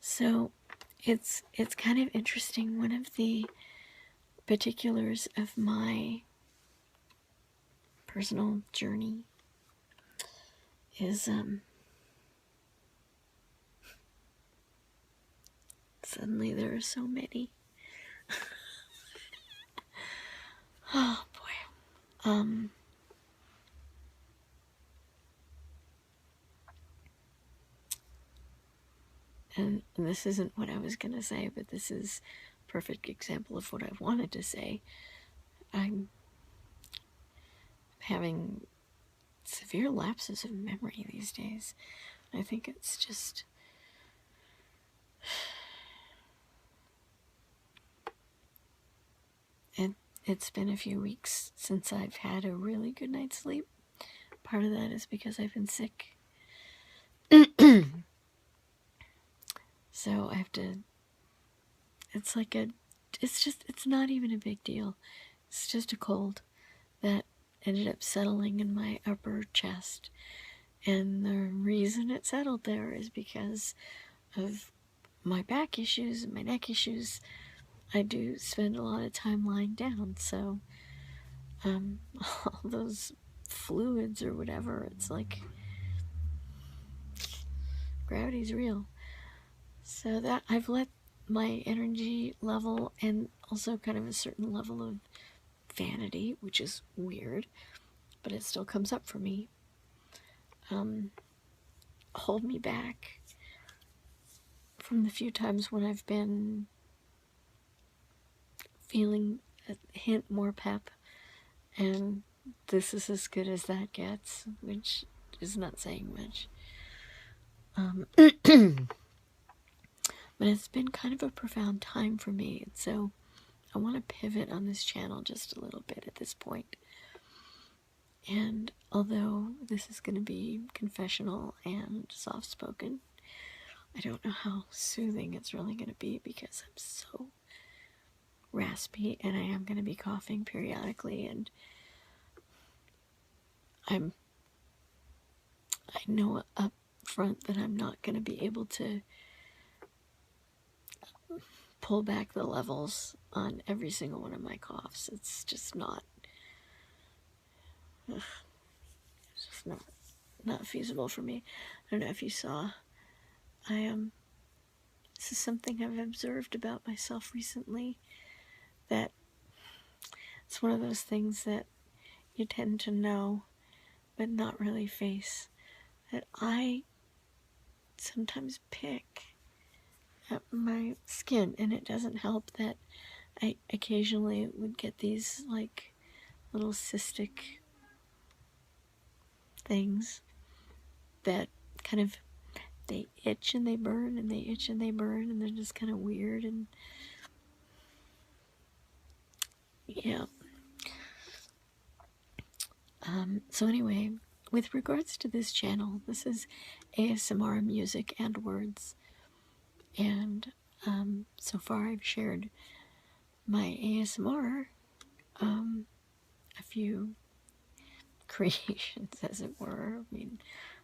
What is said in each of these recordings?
So it's kind of interesting. One of the particulars of my personal journey is suddenly there are so many. Oh boy. And this isn't what I was gonna say, but this is a perfect example of what I wanted to say. I'm having severe lapses of memory these days. I think it's just it's been a few weeks since I've had a really good night's sleep. Part of that is because I've been sick. So I have to, it's like it's not even a big deal. It's just a cold that ended up settling in my upper chest. And the reason it settled there is because of my back issues and my neck issues. I do spend a lot of time lying down, so all those fluids or whatever, it's like gravity's real. So that I've let my energy level and also kind of a certain level of vanity, which is weird, but it still comes up for me, hold me back from the few times when I've been feeling a hint more pep, and this is as good as that gets, which is not saying much. But it's been kind of a profound time for me, and so I want to pivot on this channel just a little bit at this point. And although this is going to be confessional and soft-spoken, I don't know how soothing it's really going to be because I'm so raspy and I am going to be coughing periodically, and I know up front that I'm not going to be able to pull back the levels on every single one of my coughs. It's just not, it's just not feasible for me. I don't know if you saw, this is something I've observed about myself recently, that it's one of those things that you tend to know but not really face, that I sometimes pick at my skin, and it doesn't help that I occasionally would get these like little cystic things that kind of, they itch and they burn and they itch and they burn, and they're just kind of weird. And yeah. So anyway, with regards to this channel, this is ASMR music and words, and so far I've shared my ASMR, a few creations, as it were. I mean,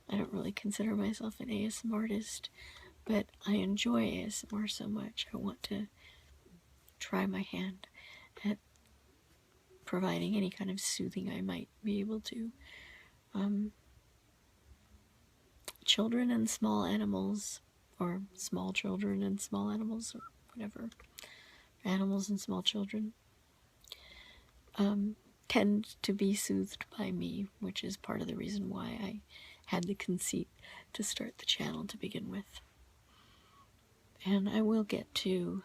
I don't really consider myself an ASMR artist, but I enjoy ASMR so much. I want to try my hand at providing any kind of soothing I might be able to. Children and small animals, or small children and small animals, or whatever, animals and small children, tend to be soothed by me, which is part of the reason why I had the conceit to start the channel to begin with. And I will get to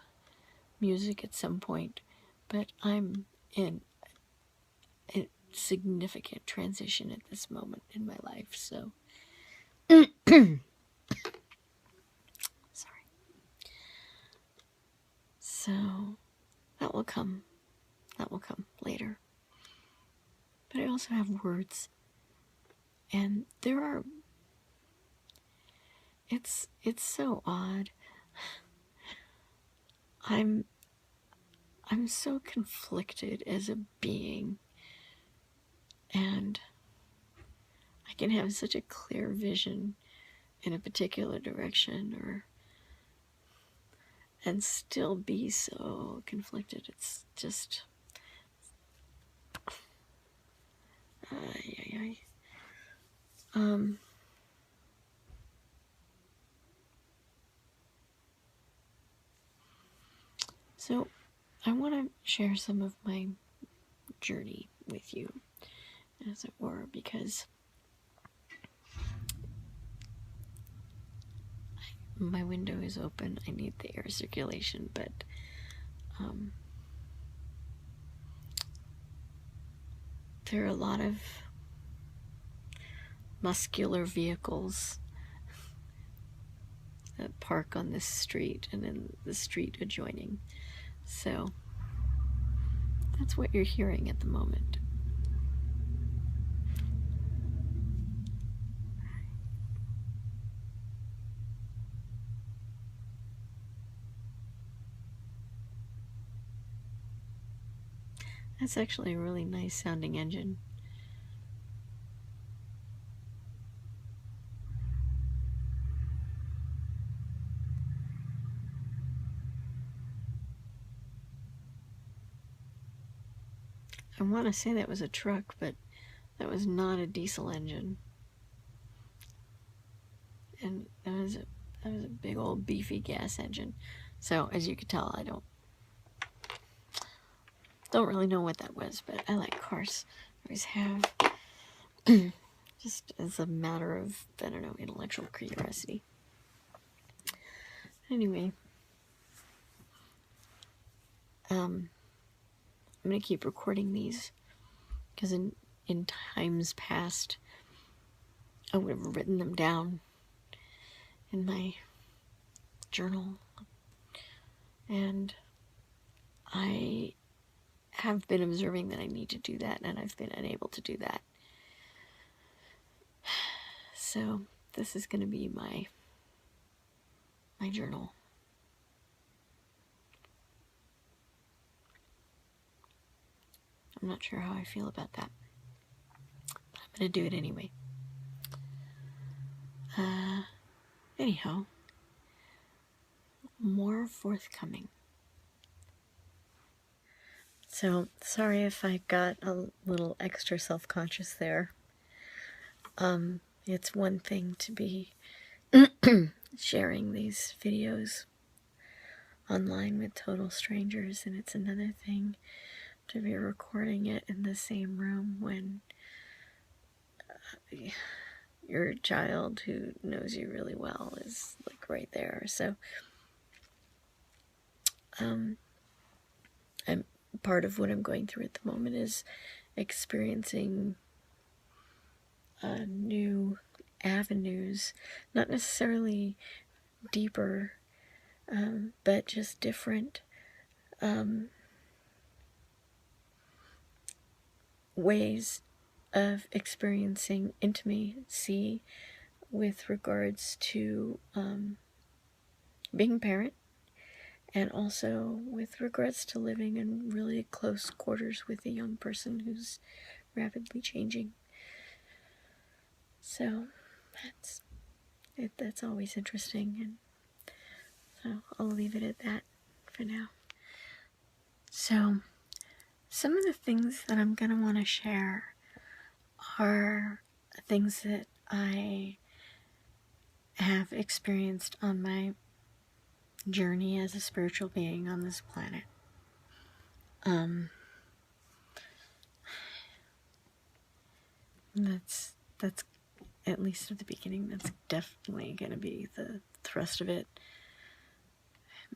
music at some point, but I'm in a significant transition at this moment in my life, so sorry. So that will come later. But I also have words, and there are, it's so odd. I'm so conflicted as a being, and I can have such a clear vision in a particular direction, or and still be so conflicted. It's just, so I want to share some of my journey with you, as it were, because my window is open. I need the air circulation, but there are a lot of muscular vehicles that park on this street and in the street adjoining. So that's what you're hearing at the moment. That's actually a really nice sounding engine. I want to say that was a truck, but that was not a diesel engine. And that was a big old beefy gas engine. So as you could tell, I don't really know what that was, but I like cars. I always have. Just as a matter of, I don't know, intellectual curiosity. Anyway, I'm going to keep recording these because in times past, I would have written them down in my journal. And I have been observing that I need to do that, and I've been unable to do that. So this is going to be my journal. I'm not sure how I feel about that, but I'm going to do it anyway. Anyhow, more forthcoming. So, sorry if I got a little extra self-conscious there. It's one thing to be sharing these videos online with total strangers, and it's another thing to be recording it in the same room when your child who knows you really well is like right there. So I'm part of what I'm going through at the moment is experiencing new avenues, not necessarily deeper, but just different ways of experiencing intimacy with regards to being a parent, and also with regards to living in really close quarters with a young person who's rapidly changing. So that's always interesting, and so I'll leave it at that for now. So some of the things that I'm going to want to share are things that I have experienced on my journey as a spiritual being on this planet. That's at least at the beginning, that's definitely going to be the thrust of it.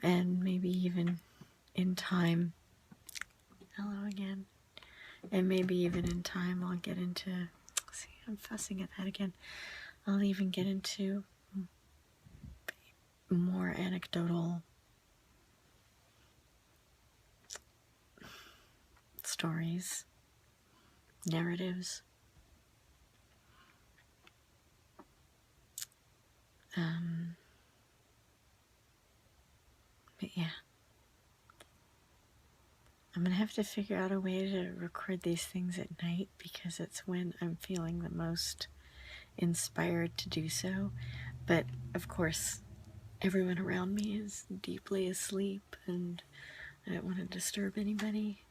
And maybe even in time, hello again, and maybe even in time I'll get into, see, I'm fussing at that again, I'll even get into more anecdotal stories, narratives. But yeah, I'm gonna have to figure out a way to record these things at night because it's when I'm feeling the most inspired to do so. But of course, everyone around me is deeply asleep and I don't want to disturb anybody.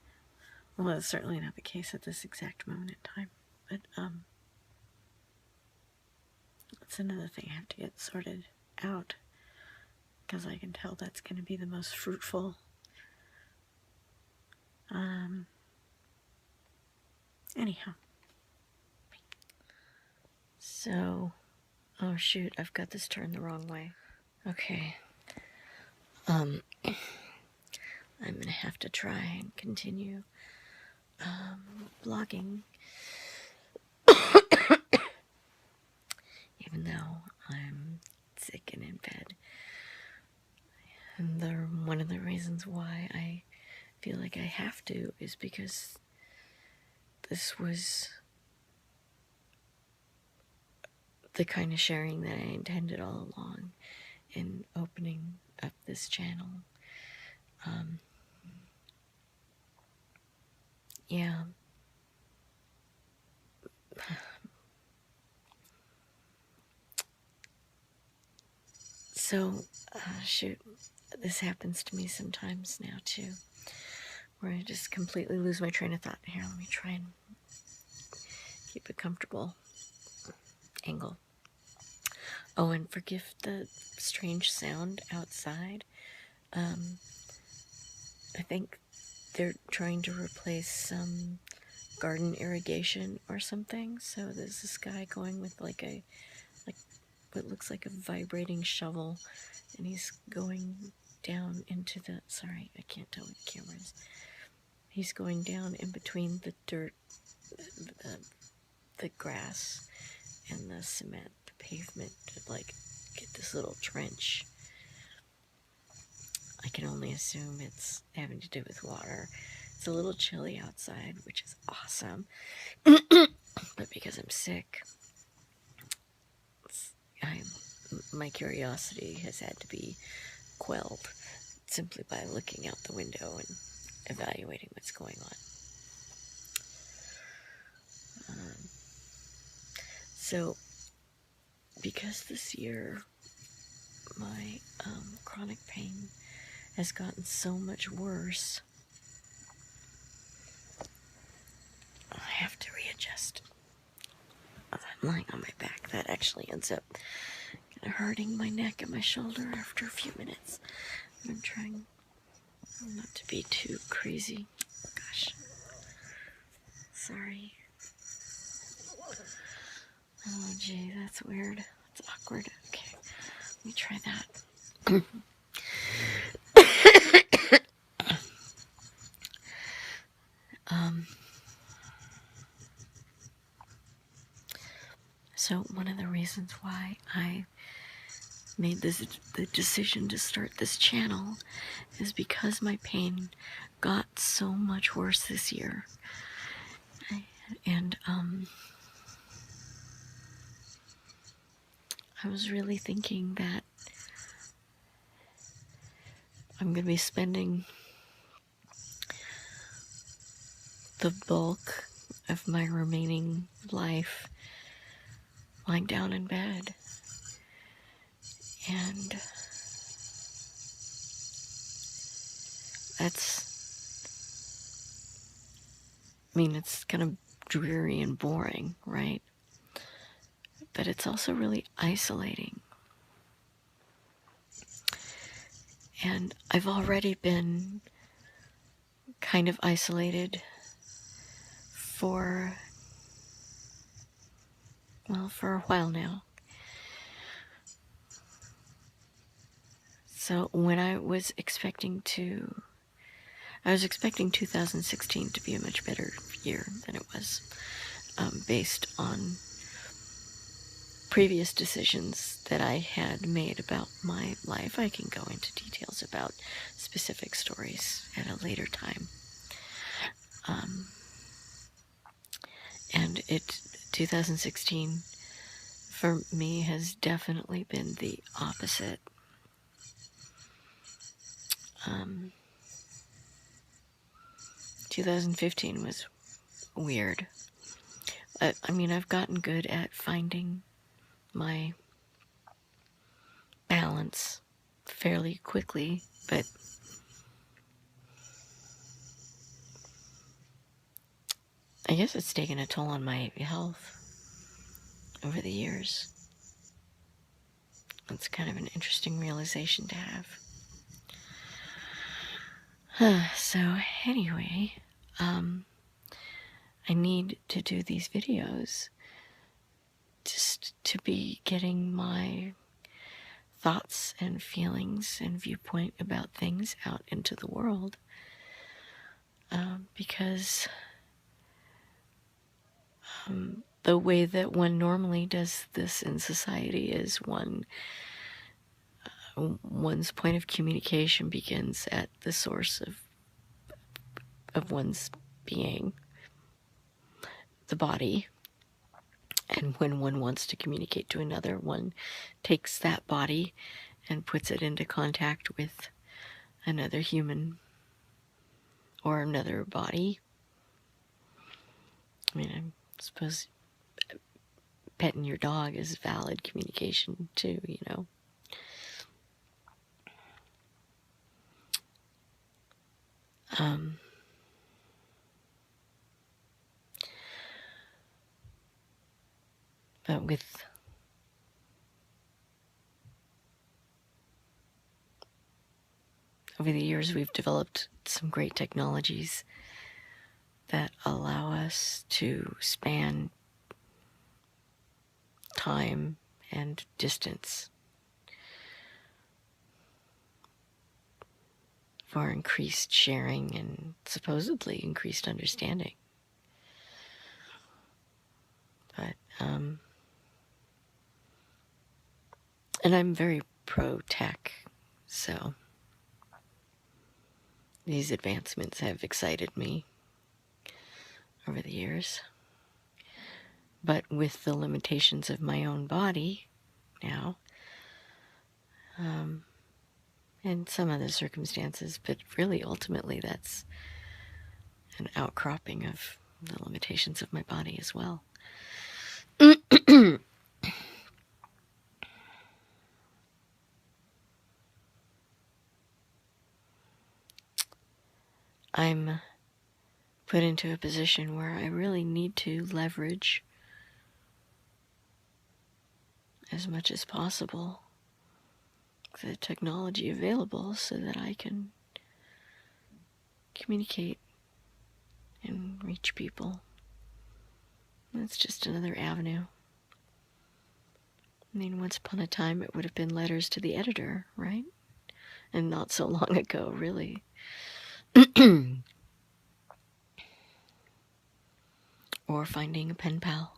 Well, that's certainly not the case at this exact moment in time. But that's another thing I have to get sorted out, because I can tell that's going to be the most fruitful. Anyhow. So, oh shoot, I've got this turned the wrong way. Okay. I'm gonna have to try and continue blogging, even though I'm sick and in bed. And one of the reasons why I feel like I have to is because this was the kind of sharing that I intended all along in opening up this channel. Yeah. So, shoot, this happens to me sometimes now too, where I just completely lose my train of thought. Here, let me try and keep a comfortable angle. Oh, and forgive the strange sound outside. I think they're trying to replace some garden irrigation or something. So there's this guy going with like what looks like a vibrating shovel, and he's going down into the, sorry, I can't tell what the camera is. He's going down in between the dirt, the grass, and the cement, the pavement, to like get this little trench. I can only assume it's having to do with water. It's a little chilly outside, which is awesome. But because I'm sick, my curiosity has had to be quelled simply by looking out the window and evaluating what's going on. So, because this year my chronic pain has gotten so much worse, I have to readjust. I'm lying on my back. That actually ends up kind of hurting my neck and my shoulder after a few minutes. I'm trying not to be too crazy. Gosh. Sorry. Oh, gee, that's weird. That's awkward. Okay, let me try that. So one of the reasons why I made the decision to start this channel is because my pain got so much worse this year. And I was really thinking that I'm going to be spending the bulk of my remaining life lying down in bed. And it's kind of dreary and boring, right? But it's also really isolating. And I've already been kind of isolated for a while now. So when I was expecting 2016 to be a much better year than it was, based on previous decisions that I had made about my life. I can go into details about specific stories at a later time. And 2016 for me has definitely been the opposite. 2015 was weird. I've gotten good at finding my balance fairly quickly, but I guess it's taken a toll on my health over the years. It's kind of an interesting realization to have. So anyway, I need to do these videos just to be getting my thoughts and feelings and viewpoint about things out into the world, because the way that one normally does this in society is one's point of communication begins at the source of one's being, the body. And when one wants to communicate to another, one takes that body and puts it into contact with another human or another body. I mean, I suppose petting your dog is valid communication too, you know. But over the years, we've developed some great technologies that allow us to span time and distance for increased sharing and supposedly increased understanding. But, and I'm very pro-tech, so these advancements have excited me over the years. But with the limitations of my own body now, and some other circumstances, but really ultimately that's an outcropping of the limitations of my body as well. I'm put into a position where I really need to leverage as much as possible the technology available so that I can communicate and reach people. That's just another avenue. I mean, once upon a time it would have been letters to the editor, right? And not so long ago, really. Or finding a pen pal,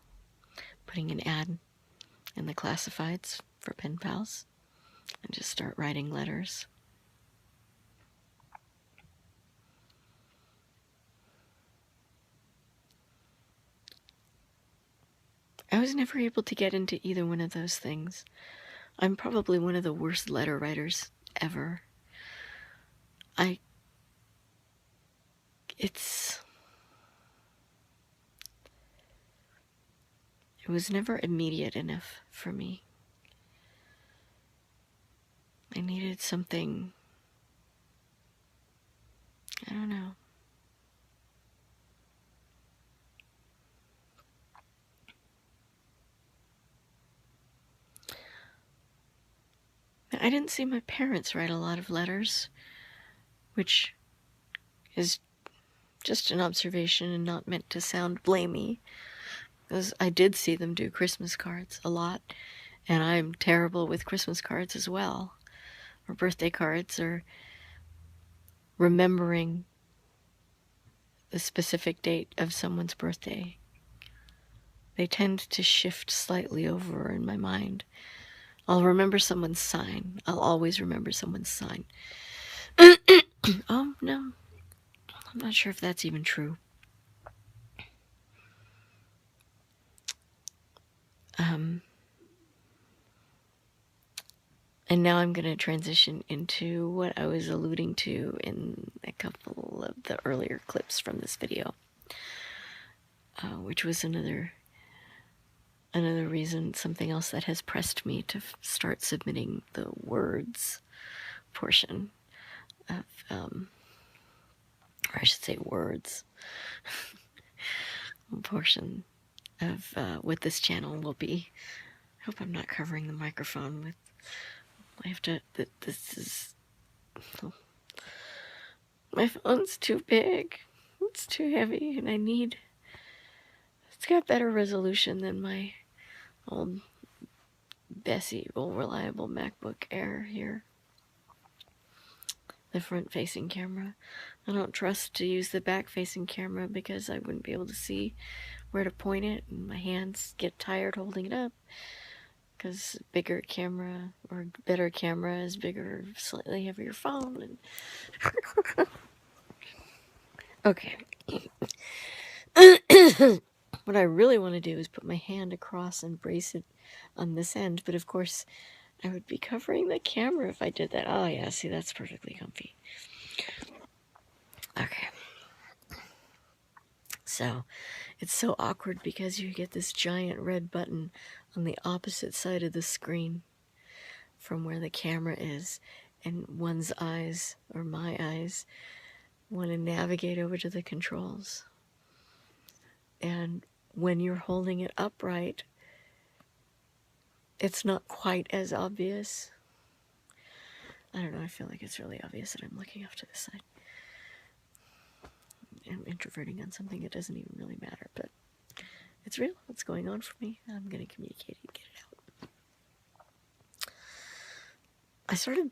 putting an ad in the classifieds for pen pals, and just start writing letters. I was never able to get into either one of those things. I'm probably one of the worst letter writers ever. It was never immediate enough for me. I needed something, I don't know. I didn't see my parents write a lot of letters, which is just an observation and not meant to sound blamey, because I did see them do Christmas cards a lot, and I'm terrible with Christmas cards as well, or birthday cards, or remembering the specific date of someone's birthday. They tend to shift slightly over in my mind. I'll remember someone's sign. I'll always remember someone's sign. Oh, no. I'm not sure if that's even true. And now I'm going to transition into what I was alluding to in a couple of the earlier clips from this video, which was another reason, something else that has pressed me to start submitting the words portion of, or I should say words, portion of what this channel will be. I hope I'm not covering the microphone with, I have to, this is, my phone's too big, it's too heavy, and it's got better resolution than my old Bessie, old reliable MacBook Air here. The front-facing camera. I don't trust to use the back-facing camera because I wouldn't be able to see where to point it, and my hands get tired holding it up. Because bigger camera, or better camera, is bigger, slightly heavier phone. And okay. What I really want to do is put my hand across and brace it on this end, but of course I would be covering the camera if I did that. Oh yeah, see, that's perfectly comfy. Okay. So, it's so awkward because you get this giant red button on the opposite side of the screen from where the camera is, and one's eyes, or my eyes, want to navigate over to the controls. And when you're holding it upright, it's not quite as obvious. I don't know, I feel like it's really obvious that I'm looking off to the side. I'm introverting on something that doesn't even really matter, but it's real. What's going on for me? I'm going to communicate and get it out.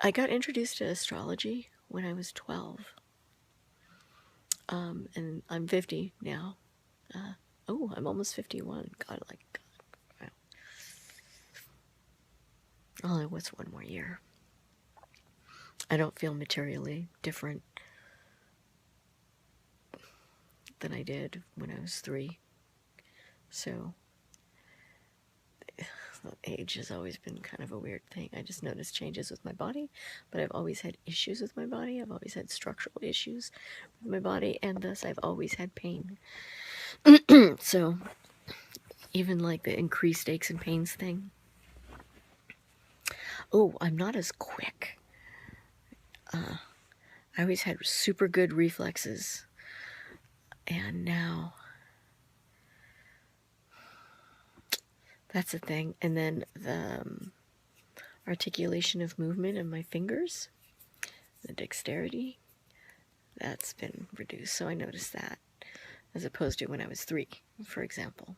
I got introduced to astrology when I was 12. And I'm 50 now. I'm almost 51. God, wow. Oh, what's one more year? I don't feel materially different than I did when I was 3. So, age has always been kind of a weird thing. I just notice changes with my body, but I've always had issues with my body. I've always had structural issues with my body, and thus I've always had pain. So, even like the increased aches and pains thing. Oh, I'm not as quick. I always had super good reflexes, and now that's a thing. And then the articulation of movement in my fingers, the dexterity, that's been reduced. So I noticed that, as opposed to when I was 3, for example.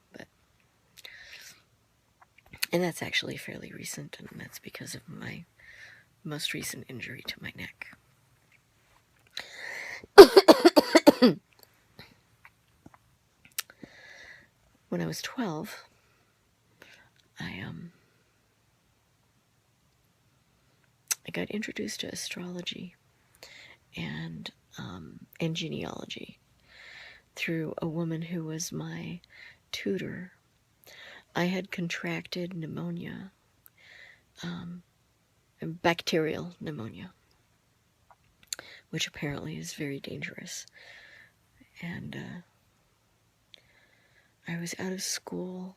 And that's actually fairly recent, and that's because of my most recent injury to my neck. When I was 12, I got introduced to astrology and genealogy through a woman who was my tutor. I had contracted pneumonia, bacterial pneumonia, which apparently is very dangerous. And I was out of school.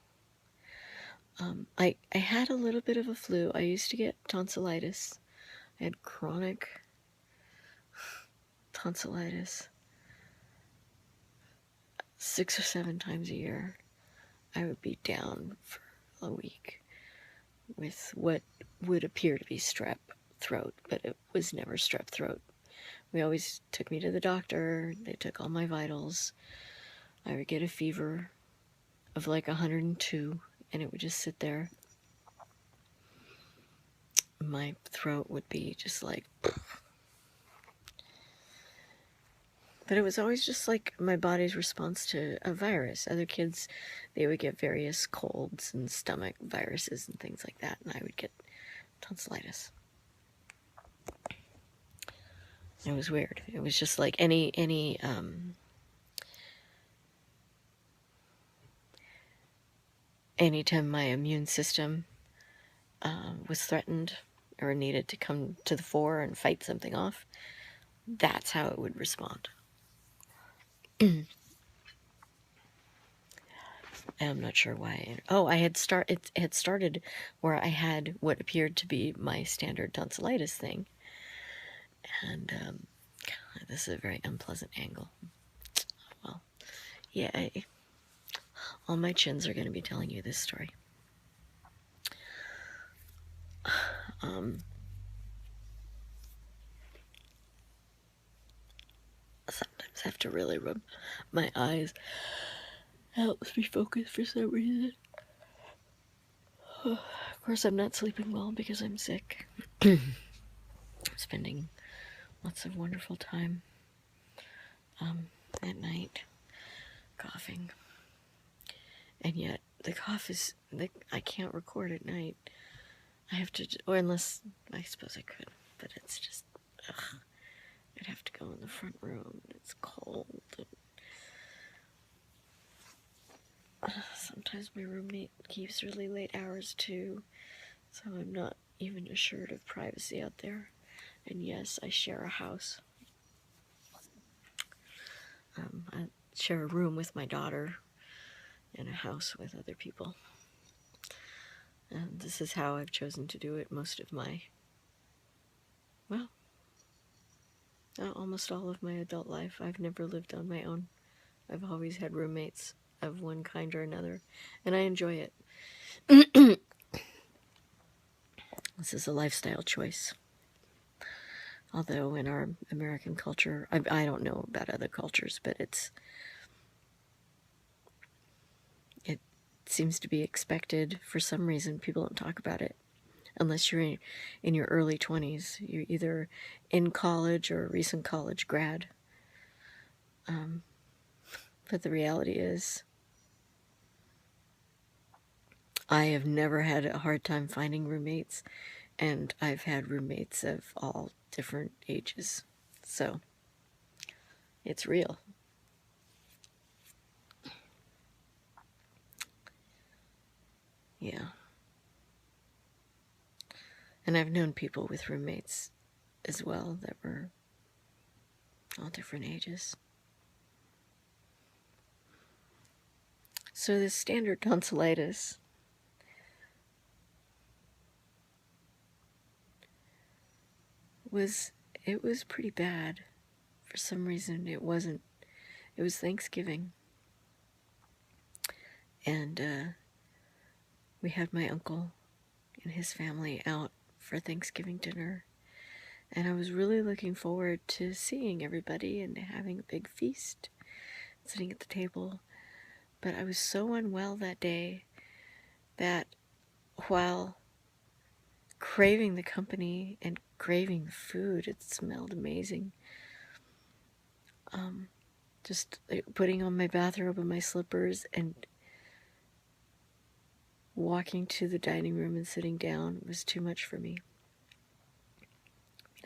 I had a little bit of a flu. I used to get tonsillitis. I had chronic tonsillitis 6 or 7 times a year. I would be down for a week with what would appear to be strep throat, but it was never strep throat. We always took me to the doctor. They took all my vitals. I would get a fever of like 102, and it would just sit there. My throat would be just like... But it was always just like my body's response to a virus. Other kids, they would get various colds and stomach viruses and things like that, and I would get tonsillitis. It was weird. It was just like anytime my immune system was threatened or needed to come to the fore and fight something off, that's how it would respond. I'm not sure why. Oh, it had started where I had what appeared to be my standard tonsillitis thing. And God, this is a very unpleasant angle. Well, yeah, all my chins are going to be telling you this story. Sometimes I have to really rub my eyes. It helps me focus for some reason. Of course, I'm not sleeping well because I'm sick. Spending lots of wonderful time at night coughing. And yet, the cough is... I can't record at night. I have to... Or unless... I suppose I could. But it's just... Ugh. I'd have to go in the front room. It's cold. And sometimes my roommate keeps really late hours too. So I'm not even assured of privacy out there. And yes, I share a house. I share a room with my daughter and a house with other people. And this is how I've chosen to do it most of my, well, almost all of my adult life. I've never lived on my own. I've always had roommates of one kind or another, and I enjoy it. This is a lifestyle choice. Although in our American culture, I don't know about other cultures, but it seems to be expected. For some reason, people don't talk about it unless you're in your early 20s. You're either in college or a recent college grad. But the reality is, I have never had a hard time finding roommates, and I've had roommates of all different ages. So, it's real. Yeah. And I've known people with roommates as well that were all different ages. So this standard tonsillitis was pretty bad. For some reason it wasn't. It was Thanksgiving. And we had my uncle and his family out for Thanksgiving dinner. And I was really looking forward to seeing everybody and having a big feast, sitting at the table. But I was so unwell that day that while craving the company and craving food, it smelled amazing. Just putting on my bathrobe and my slippers and walking to the dining room and sitting down was too much for me.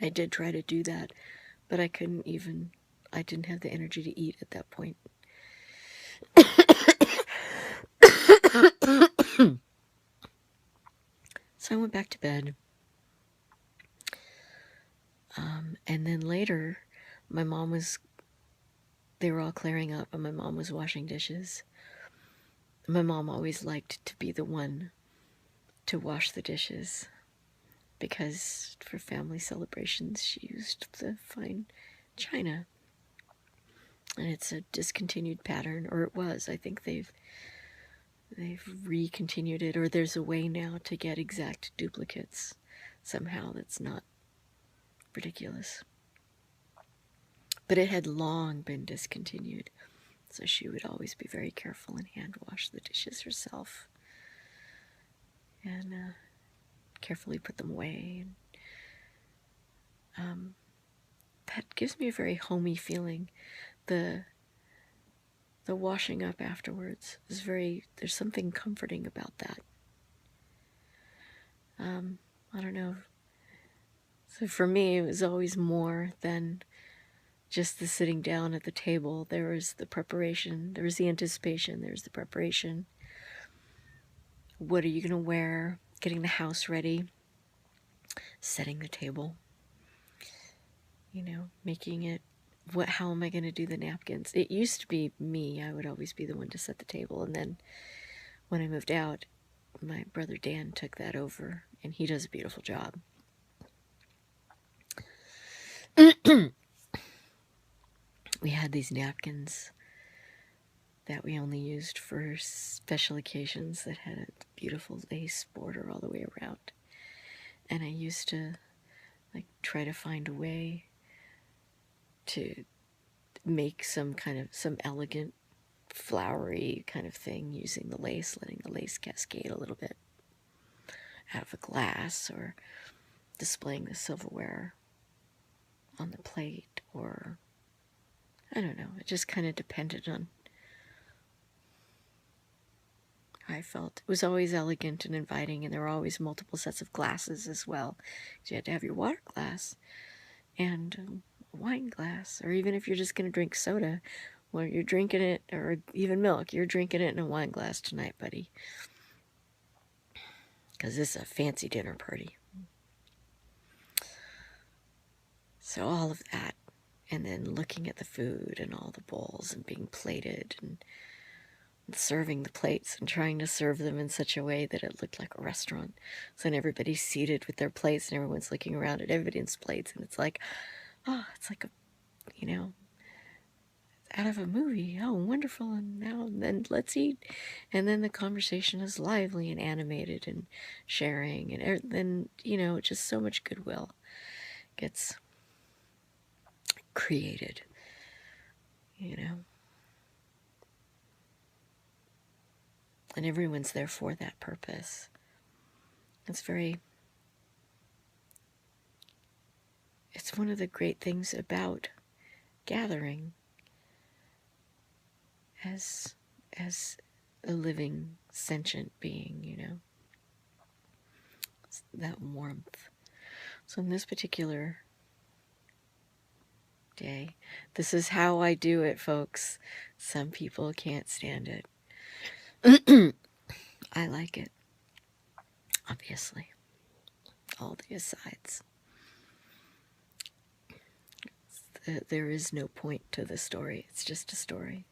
I did try to do that, but I didn't have the energy to eat at that point. So I went back to bed. And then later, they were all clearing up and my mom was washing dishes. My mom always liked to be the one to wash the dishes because for family celebrations she used the fine china. And it's a discontinued pattern, or it was. I think they've recontinued it, or there's a way now to get exact duplicates somehow that's not ridiculous. But it had long been discontinued, so she would always be very careful and hand wash the dishes herself and carefully put them away. And that gives me a very homey feeling. The washing up afterwards is there's something comforting about that. I don't know. So for me, it was always more than just the sitting down at the table. There was the preparation, there was the anticipation, there's the preparation. What are you going to wear? Getting the house ready, setting the table, making it how am I going to do the napkins? It used to be me. I would always be the one to set the table. And then when I moved out, my brother Dan took that over, and he does a beautiful job. We had these napkins that we only used for special occasions that had a beautiful lace border all the way around. And I used to like try to find a way to make some elegant flowery kind of thing using the lace, letting the lace cascade a little bit out of a glass, or displaying the silverware on the plate, or I don't know, it just kind of depended on how I felt. It was always elegant and inviting, and there were always multiple sets of glasses as well. So you had to have your water glass and a wine glass, or even if you're just going to drink soda, well, you're drinking it, or even milk, you're drinking it in a wine glass tonight, buddy. Because this is a fancy dinner party. So all of that, and then looking at the food and all the bowls and being plated and serving the plates and trying to serve them in such a way that it looked like a restaurant. So then everybody's seated with their plates and everyone's looking around at everybody's plates, and it's like, oh, it's like a, out of a movie. Oh, wonderful. And now and then let's eat. And then the conversation is lively and animated and sharing, and then, just so much goodwill gets created, and everyone's there for that purpose. It's one of the great things about gathering as a living, sentient being, it's that warmth. So in this particular day, this is how I do it, folks. Some people can't stand it. I like it, obviously. All the asides. There is no point to the story. It's just a story.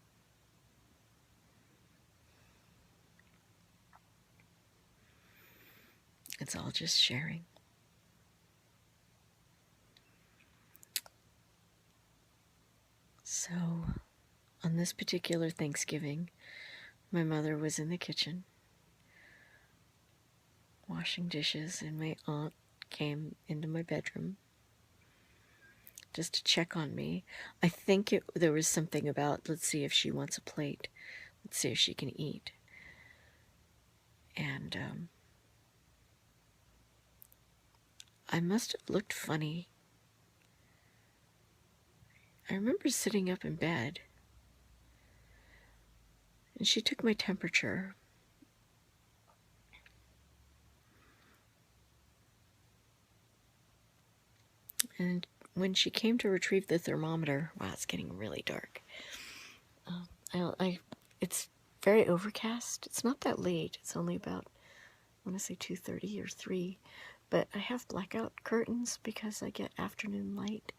It's all just sharing. So, on this particular Thanksgiving, my mother was in the kitchen washing dishes, and my aunt came into my bedroom just to check on me. I think there was something about, let's see if she wants a plate. Let's see if she can eat. And I must have looked funny. I remember sitting up in bed, and she took my temperature. And when she came to retrieve the thermometer, wow, it's getting really dark. It's very overcast. It's not that late. It's only about, I want to say 2:30 or 3. But I have blackout curtains because I get afternoon light.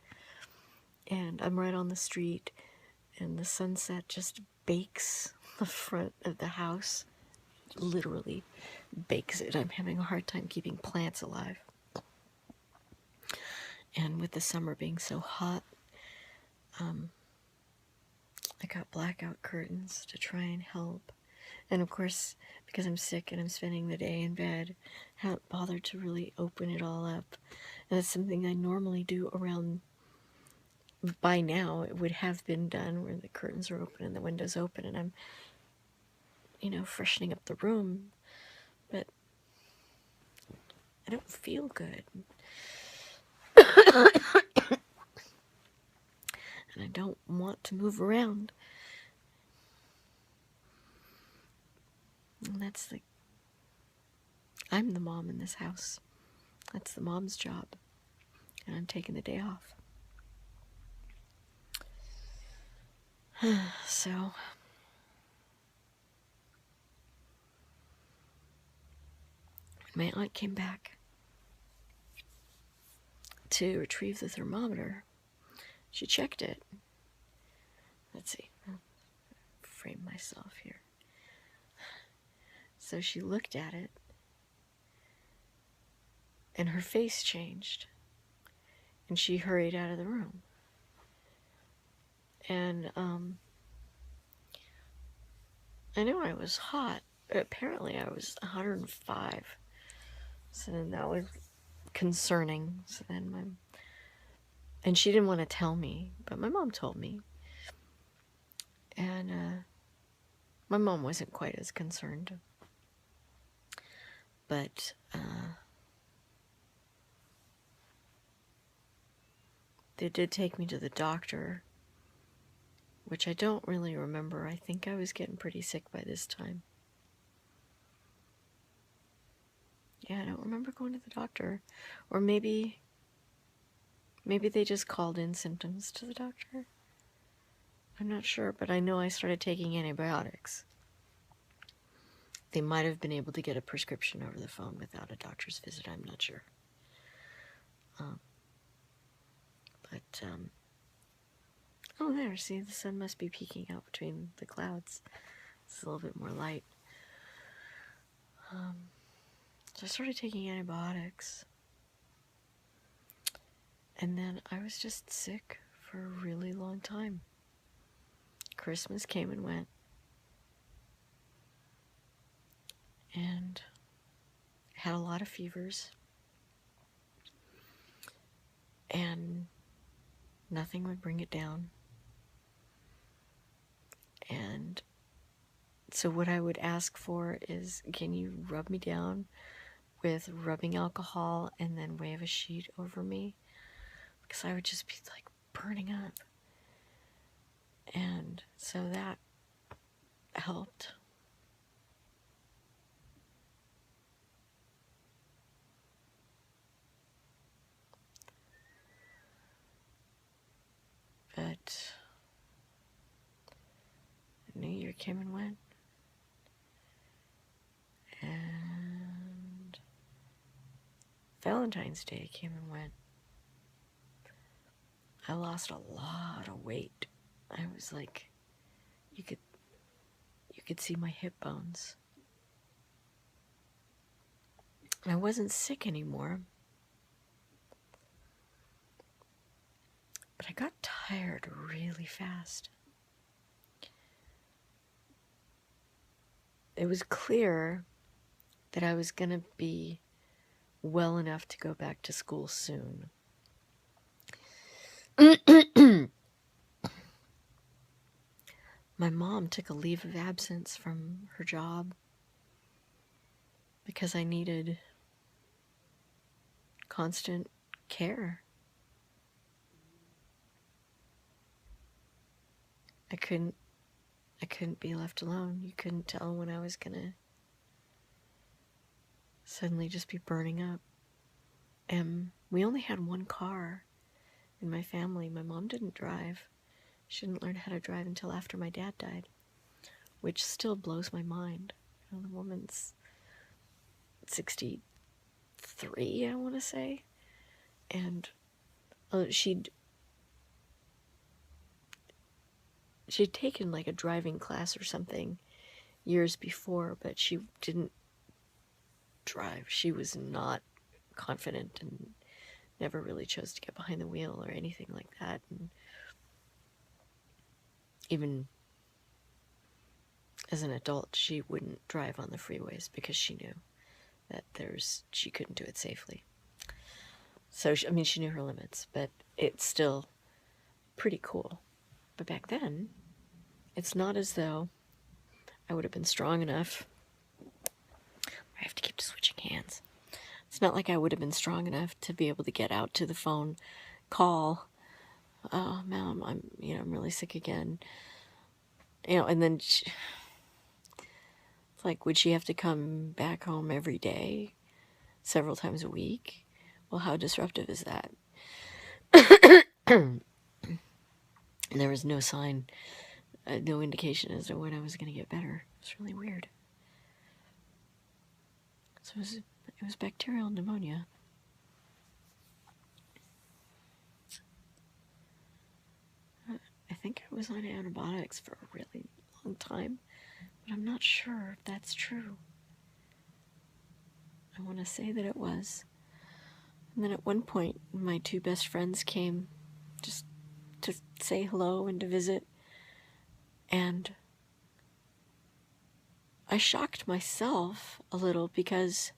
And I'm right on the street, and the sunset just bakes the front of the house. Literally bakes it. I'm having a hard time keeping plants alive. And with the summer being so hot, I got blackout curtains to try and help. And of course, because I'm sick and I'm spending the day in bed, I haven't bothered to really open it all up. And it's something I normally do around, by now, it would have been done where the curtains are open and the windows open, and I'm, freshening up the room. But I don't feel good. And I don't want to move around. And I'm the mom in this house. That's the mom's job. And I'm taking the day off. So, when my aunt came back to retrieve the thermometer, she checked it. let's see, I'll frame myself here. So she looked at it, and her face changed, and she hurried out of the room. And I knew I was hot. Apparently I was 105. So then that was concerning. So then and she didn't want to tell me, but my mom told me. And my mom wasn't quite as concerned. But they did take me to the doctor, which I don't really remember. I think I was getting pretty sick by this time. Yeah, I don't remember going to the doctor. Or maybe they just called in symptoms to the doctor. I'm not sure, but I know I started taking antibiotics. They might have been able to get a prescription over the phone without a doctor's visit. I'm not sure. Oh, there, see, the sun must be peeking out between the clouds. It's a little bit more light. So I started taking antibiotics. And then I was just sick for a really long time. Christmas came and went. And had a lot of fevers. And nothing would bring it down. And so what I would ask for is, can you rub me down with rubbing alcohol and then wave a sheet over me? Because I would just be like burning up. And so that helped. But New Year came and went. And Valentine's Day came and went. I lost a lot of weight. I was like, you could see my hip bones. And I wasn't sick anymore. But I got tired really fast. It was clear that I was going to be well enough to go back to school soon. My mom took a leave of absence from her job because I needed constant care. I couldn't be left alone. You couldn't tell when I was gonna suddenly just be burning up. And we only had one car in my family. My mom didn't drive. She didn't learn how to drive until after my dad died, which still blows my mind. You know, the woman's 63, I want to say, and she'd taken like a driving class or something years before, but she didn't drive. She was not confident and never really chose to get behind the wheel or anything like that. And even as an adult, she wouldn't drive on the freeways because she knew that she couldn't do it safely. So, she knew her limits, but it's still pretty cool. But back then, it's not as though I would have been strong enough. I have to keep switching hands. It's not like I would have been strong enough to be able to get out to the phone, call, "Oh, Mom, I'm really sick again." And then it's like, would she have to come back home every day, several times a week? Well, how disruptive is that? And there was no sign, no indication as to when I was going to get better. It's really weird. So it was bacterial pneumonia. I think I was on antibiotics for a really long time, but I'm not sure if that's true. I want to say that it was. And then at one point, my two best friends came just to say hello and to visit. And I shocked myself a little because,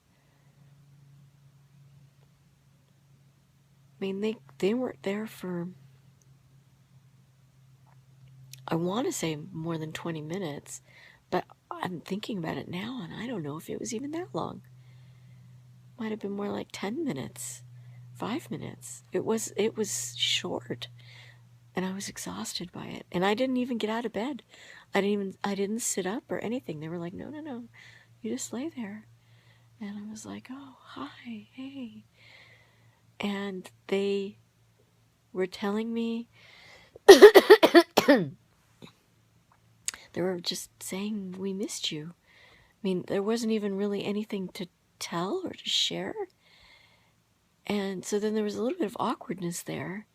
I mean, they weren't there for, I want to say more than 20 minutes, but I'm thinking about it now, and I don't know if it was even that long. Might have been more like 10 minutes, 5 minutes. It was short, and I was exhausted by it. And I didn't even get out of bed. I didn't sit up or anything. They were like, no, you just lay there. And I was like, oh, hi, hey. And they were telling me, they were just saying, we missed you. I mean, there wasn't even really anything to tell or to share. And so then there was a little bit of awkwardness there.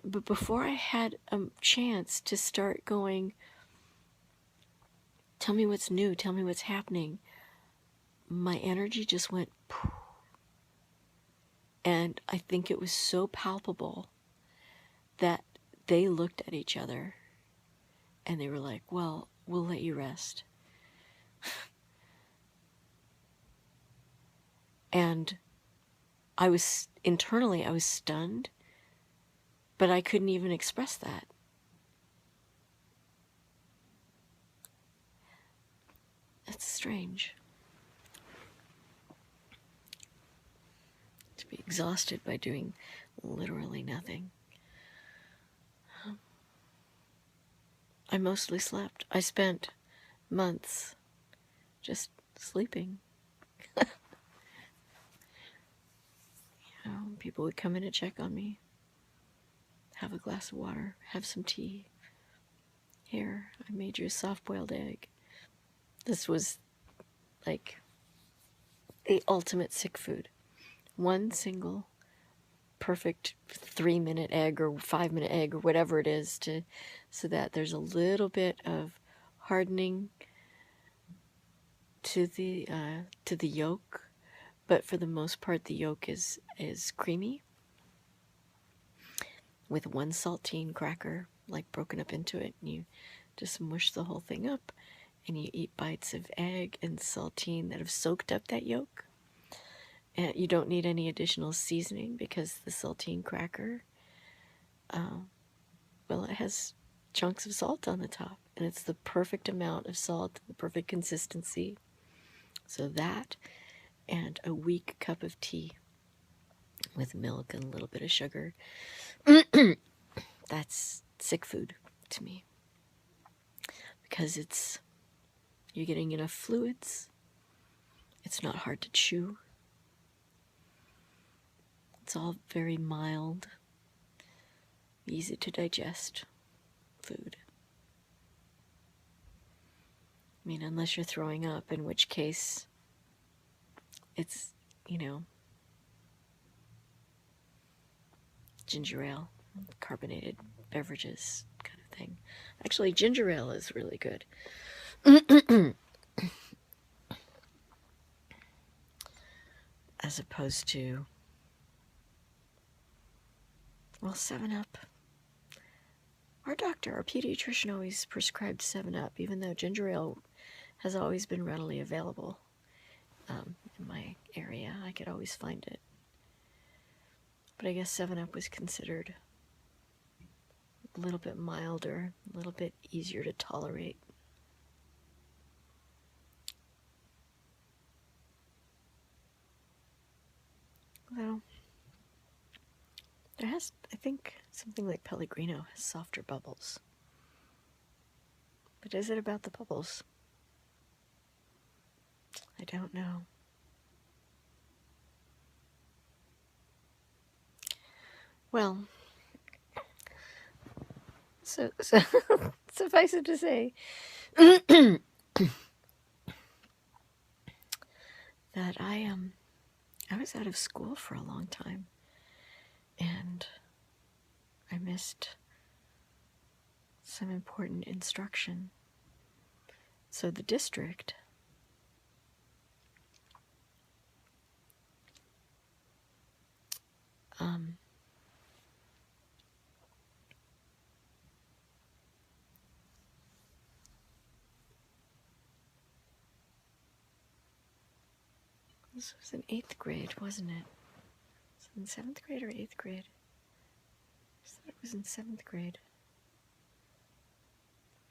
But before I had a chance to start going, tell me what's new, tell me what's happening, my energy just went poof. And I think it was so palpable that they looked at each other and they were like, well, we'll let you rest. And I was stunned, but I couldn't even express that. That's strange. To be exhausted by doing literally nothing. I mostly slept. I spent months just sleeping. People would come in and check on me, have a glass of water, have some tea. Here, I made you a soft-boiled egg. This was like the ultimate sick food. One single perfect 3-minute egg or 5-minute egg or whatever it is, so that there's a little bit of hardening to the yolk, but for the most part the yolk is creamy, with one saltine cracker like broken up into it, and you just mush the whole thing up and you eat bites of egg and saltine that have soaked up that yolk. And you don't need any additional seasoning because the saltine cracker, well, it has chunks of salt on the top, and it's the perfect amount of salt, the perfect consistency. So that, and a weak cup of tea with milk and a little bit of sugar. That's sick food to me, because you're getting enough fluids. It's not hard to chew. It's all very mild, easy to digest food. I mean, unless you're throwing up, in which case it's, ginger ale, carbonated beverages kind of thing. Actually, ginger ale is really good. As opposed to, well, 7-Up. Our pediatrician always prescribed 7-Up, even though ginger ale has always been readily available in my area. I could always find it. But I guess 7-Up was considered a little bit milder, a little bit easier to tolerate. Well, I think something like Pellegrino has softer bubbles. But is it about the bubbles? I don't know. Well, so suffice it to say that I was out of school for a long time, and I missed some important instruction. So the district this was in 8th grade, wasn't it? Was it in 7th grade or 8th grade? I thought it was in 7th grade.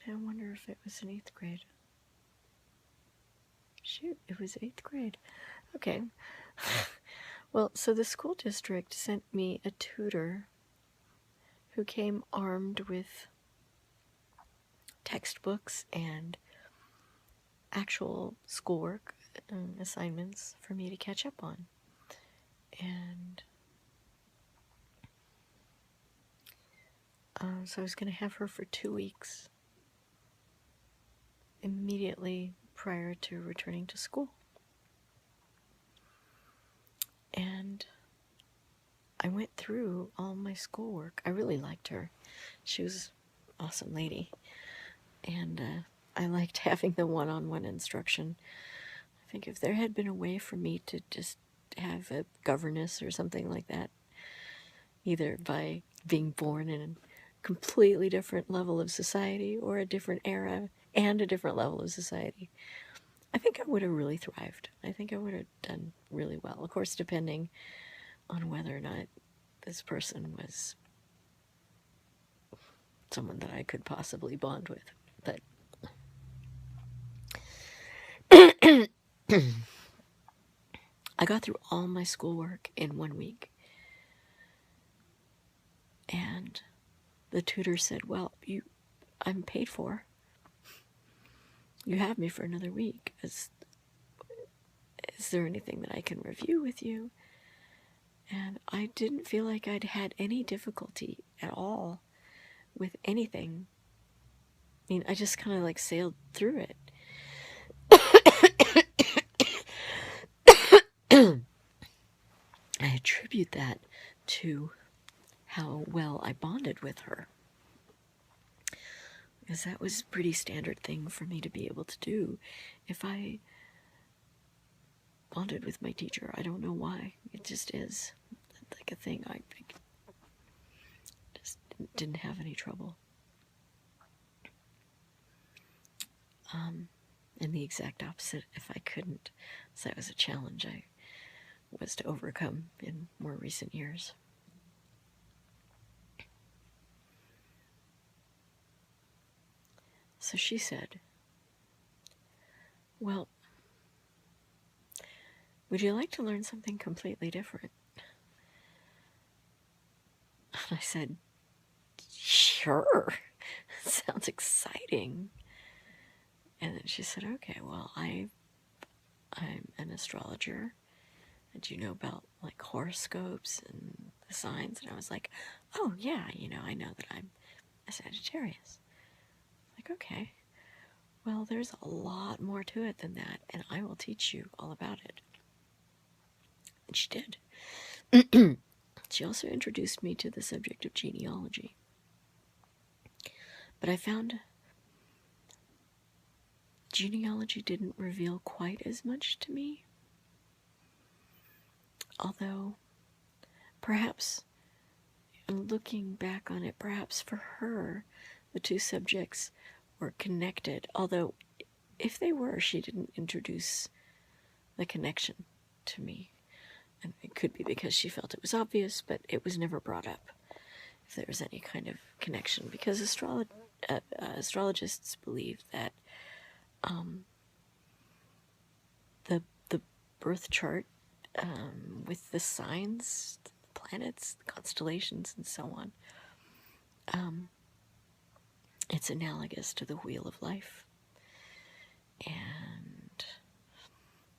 I wonder if it was in 8th grade. Shoot, it was 8th grade. Okay. Well, so the school district sent me a tutor who came armed with textbooks and actual schoolwork assignments for me to catch up on. And so I was going to have her for 2 weeks immediately prior to returning to school. And I went through all my schoolwork. I really liked her. She was an awesome lady. And I liked having the one-on-one instruction. I think if there had been a way for me to just have a governess or something like that, either by being born in a completely different level of society or a different era and a different level of society, I think I would have really thrived. I think I would have done really well. Of course, depending on whether or not this person was someone that I could possibly bond with. But I got through all my schoolwork in 1 week. And the tutor said, well, I'm paid for. You have me for another week. Is there anything that I can review with you? And I didn't feel like I'd had any difficulty at all with anything. I mean, I just kind of like sailed through it. I attribute that to how well I bonded with her. Because that was a pretty standard thing for me to be able to do if I bonded with my teacher. I don't know why. It just is like a thing. I just didn't have any trouble. And the exact opposite if I couldn't. So that was a challenge I was to overcome in more recent years. So she said, well, would you like to learn something completely different? And I said, sure. Sounds exciting. And then she said, okay, well, I'm an astrologer. And you know about like horoscopes and the signs? And I was like, oh yeah, I know that I'm a Sagittarius. Like, okay, well, there's a lot more to it than that, and I will teach you all about it. And she did. She also introduced me to the subject of genealogy. But I found genealogy didn't reveal quite as much to me. Although, perhaps, looking back on it, perhaps for her, the two subjects were connected. Although, if they were, she didn't introduce the connection to me. And it could be because she felt it was obvious, but it was never brought up if there was any kind of connection. Because astrologists believe that the birth chart with the signs, the planets, the constellations, and so on, it's analogous to the wheel of life. And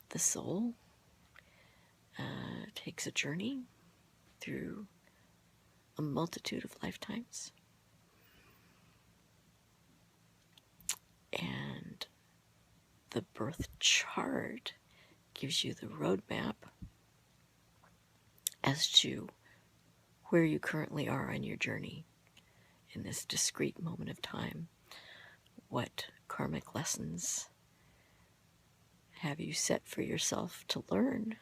the soul takes a journey through a multitude of lifetimes. And the birth chart gives you the roadmap as to where you currently are on your journey in this discrete moment of time. What karmic lessons have you set for yourself to learn?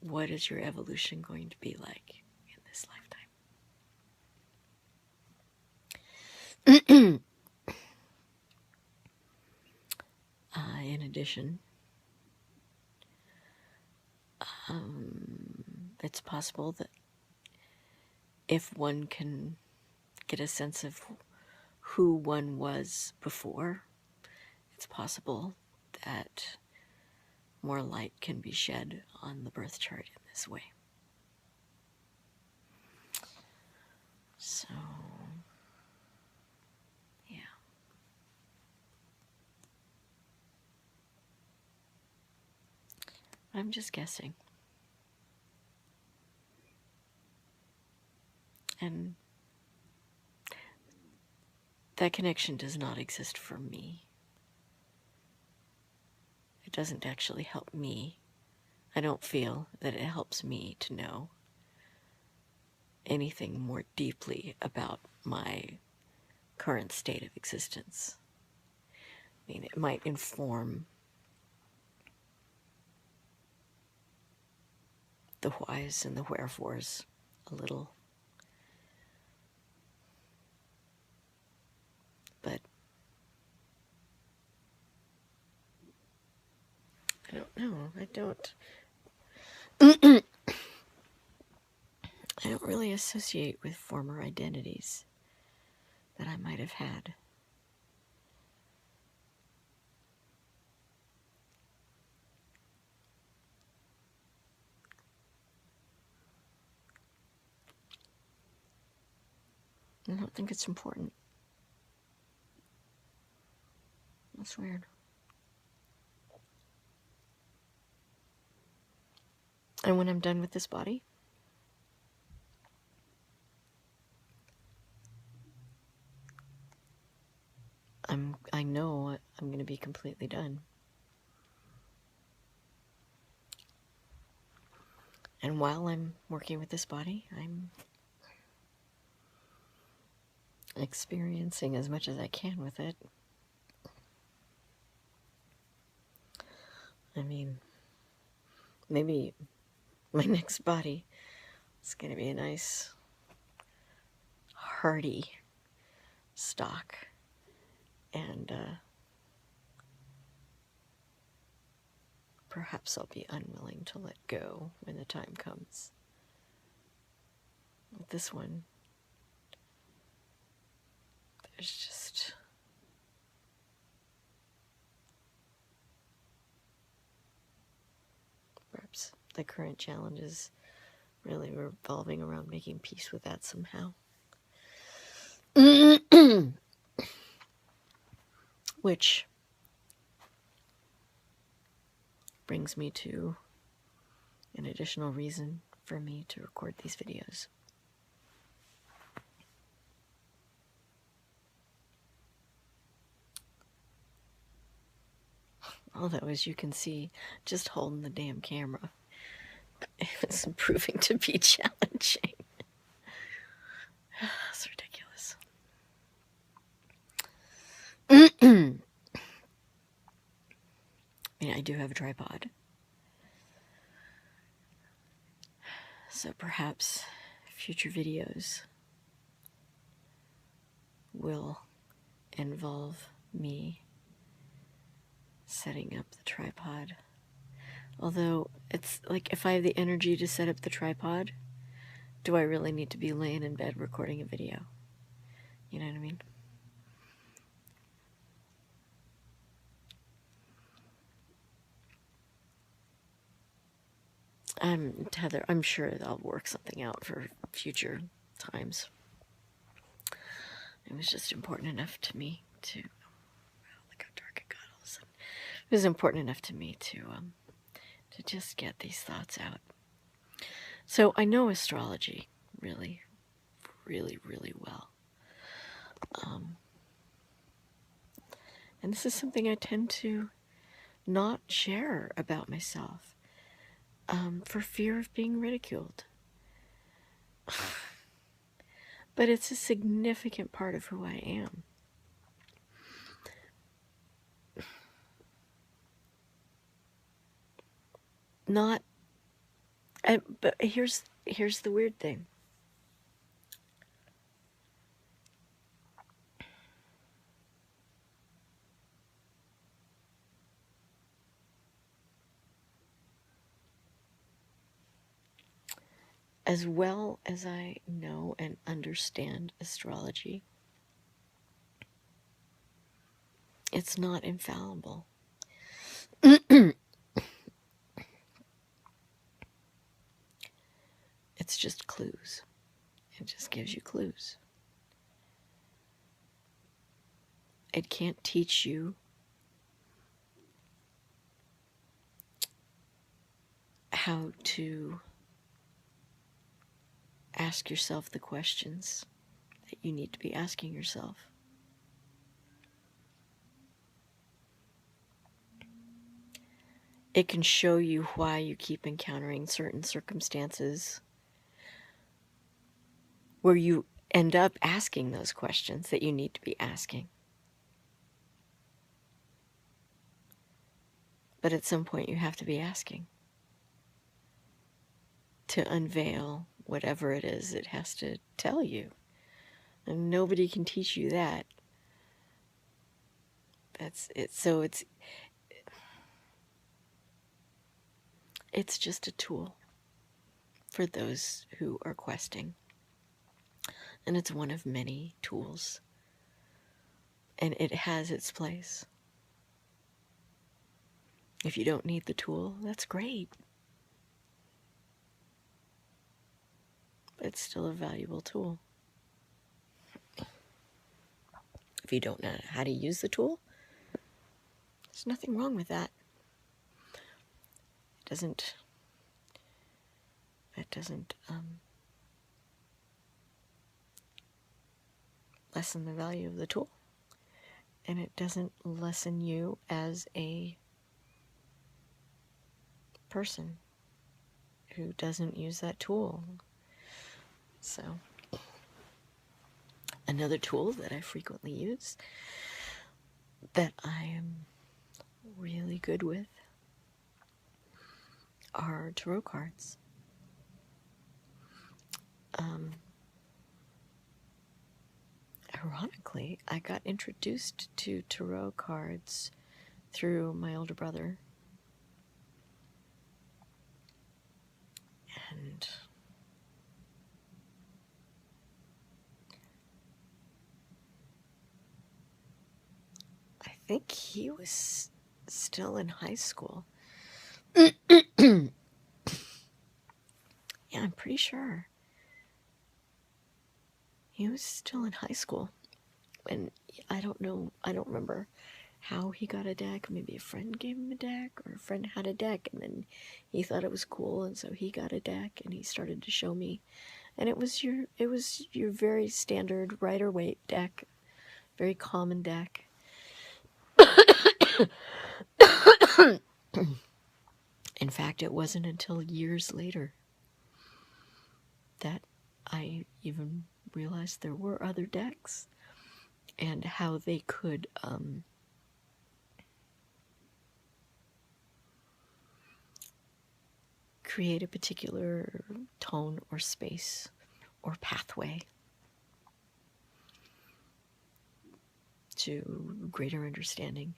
What is your evolution going to be like in this lifetime? In addition, it's possible that if one can get a sense of who one was before, it's possible that more light can be shed on the birth chart in this way. So, yeah. I'm just guessing. And that connection does not exist for me. It doesn't actually help me. I don't feel that it helps me to know anything more deeply about my current state of existence. I mean, it might inform the whys and the wherefores a little. But I don't know. I don't really associate with former identities that I might have had. I don't think it's important. That's weird. And when I'm done with this body, I know I'm going to be completely done. And while I'm working with this body, I'm experiencing as much as I can with it. I mean, maybe my next body is going to be a nice, hearty stock. And perhaps I'll be unwilling to let go when the time comes. With this one, there's just perhaps the current challenge is really revolving around making peace with that somehow. Which brings me to an additional reason for me to record these videos. Although, as you can see, just holding the damn camera is proving to be challenging. It's ridiculous. I mean, I do have a tripod. So perhaps future videos will involve me setting up the tripod. Although, it's like, if I have the energy to set up the tripod, do I really need to be laying in bed recording a video? You know what I mean? Tether, I'm sure I'll work something out for future times. It was just important enough to me to, look how dark it got all of a sudden. It was important enough to me to just get these thoughts out. So I know astrology really, really, really well. And this is something I tend to not share about myself, for fear of being ridiculed. but it's a significant part of who I am. Not, but here's the weird thing. As well as I know and understand astrology, it's not infallible. It's just clues. It just gives you clues. It can't teach you how to ask yourself the questions that you need to be asking yourself. It can show you why you keep encountering certain circumstances where you end up asking those questions that you need to be asking. But at some point you have to be asking to unveil whatever it is it has to tell you. And nobody can teach you that. That's it. So it's just a tool for those who are questing. And it's one of many tools. And it has its place. If you don't need the tool, that's great. But it's still a valuable tool. If you don't know how to use the tool, there's nothing wrong with that. It doesn't lessen the value of the tool. And it doesn't lessen you as a person who doesn't use that tool. So, another tool that I frequently use, that I am really good with, are tarot cards. Ironically, I got introduced to tarot cards through my older brother. And I think he was still in high school. Yeah, I'm pretty sure. He was still in high school. And I don't know, I don't remember how he got a deck. Maybe a friend gave him a deck, or a friend had a deck, and then he thought it was cool, and so he got a deck, and he started to show me. And it was your very standard Rider-Waite deck, very common deck. In fact, it wasn't until years later that I even realized there were other decks, and how they could create a particular tone or space or pathway to greater understanding.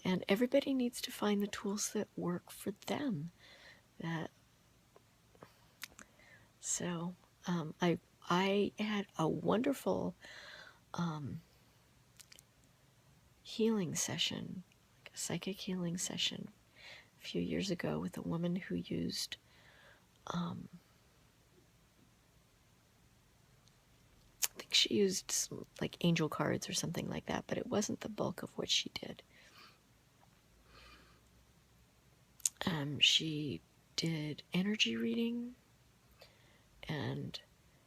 And everybody needs to find the tools that work for them. So I had a wonderful healing session, like a psychic healing session, a few years ago with a woman who used I think she used some, like, angel cards or something like that, but it wasn't the bulk of what she did. She did energy reading, and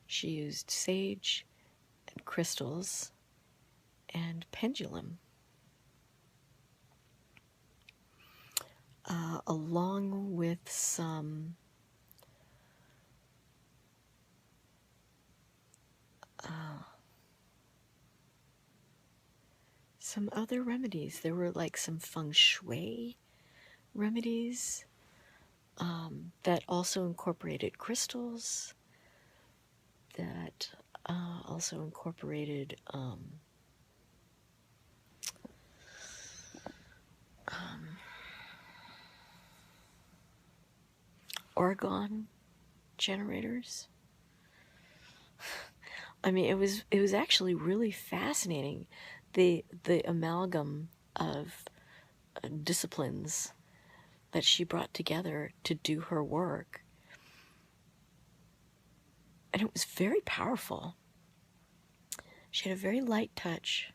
she used sage and crystals and pendulum, along with some some other remedies. There were like some feng shui remedies that also incorporated crystals, that also incorporated orgone generators. I mean, it was actually really fascinating, the amalgam of disciplines that she brought together to do her work. And it was very powerful. She had a very light touch,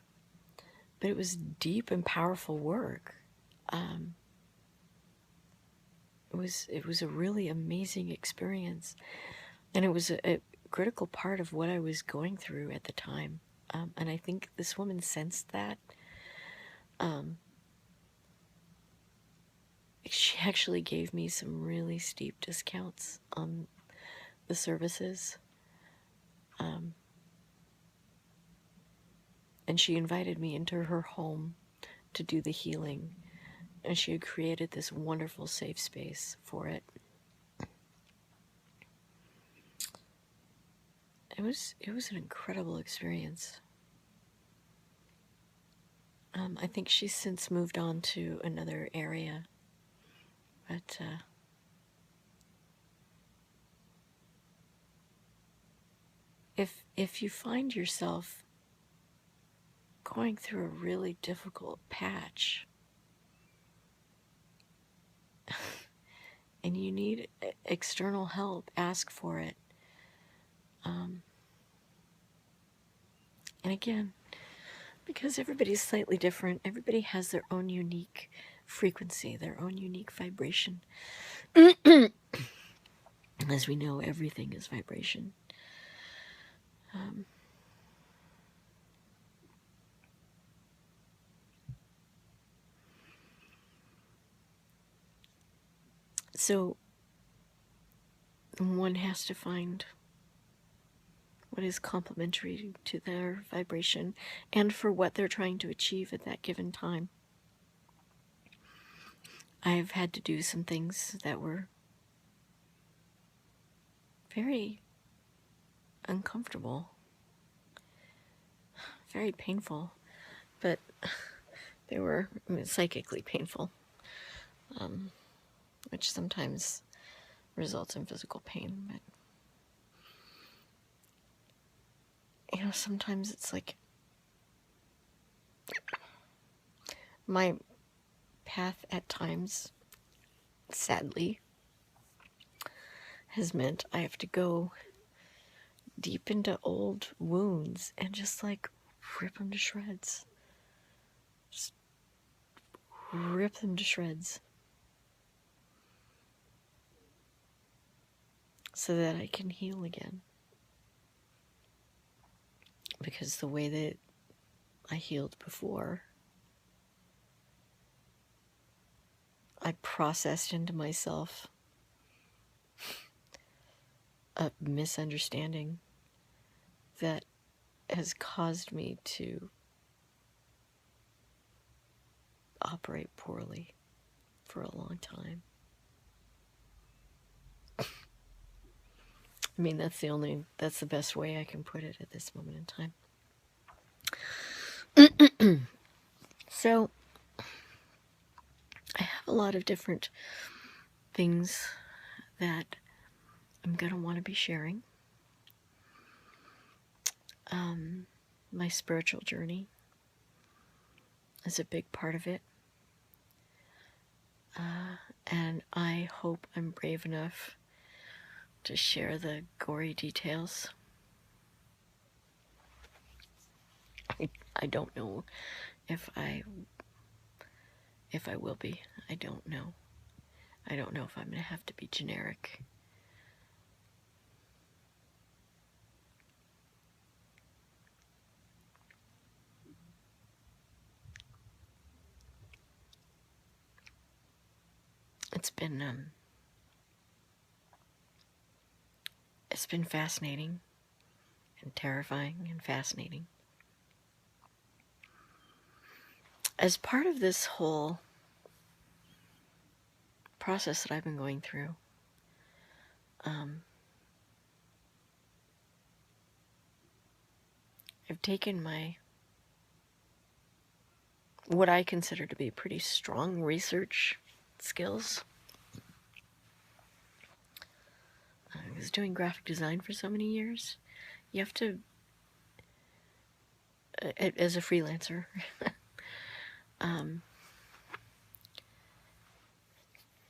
but it was deep and powerful work. It was a really amazing experience, and it was a critical part of what I was going through at the time. And I think this woman sensed that. She actually gave me some really steep discounts on the services. And she invited me into her home to do the healing. And she had created this wonderful safe space for it. It was an incredible experience. I think she's since moved on to another area. But if you find yourself going through a really difficult patch and you need external help, ask for it. And again, because everybody's slightly different, everybody has their own unique frequency, their own unique vibration. As we know, everything is vibration. So one has to find what is complementary to their vibration and for what they're trying to achieve at that given time. I've had to do some things that were very uncomfortable, very painful, but they were psychically painful, which sometimes results in physical pain. But you know, sometimes it's like my path at times, sadly, has meant I have to go deep into old wounds and just like rip them to shreds. Just rip them to shreds so that I can heal again. Because the way that I healed before, I processed into myself a misunderstanding that has caused me to operate poorly for a long time. I mean, that's the best way I can put it at this moment in time. So, I have a lot of different things that I'm going to want to be sharing. My spiritual journey is a big part of it. And I hope I'm brave enough to share the gory details. I don't know if I will be. I don't know. I don't know if I'm going to have to be generic. It's been fascinating and terrifying and fascinating. as part of this whole process that I've been going through, I've taken what I consider to be pretty strong research skills. I was doing graphic design for so many years. You have to, as a freelancer,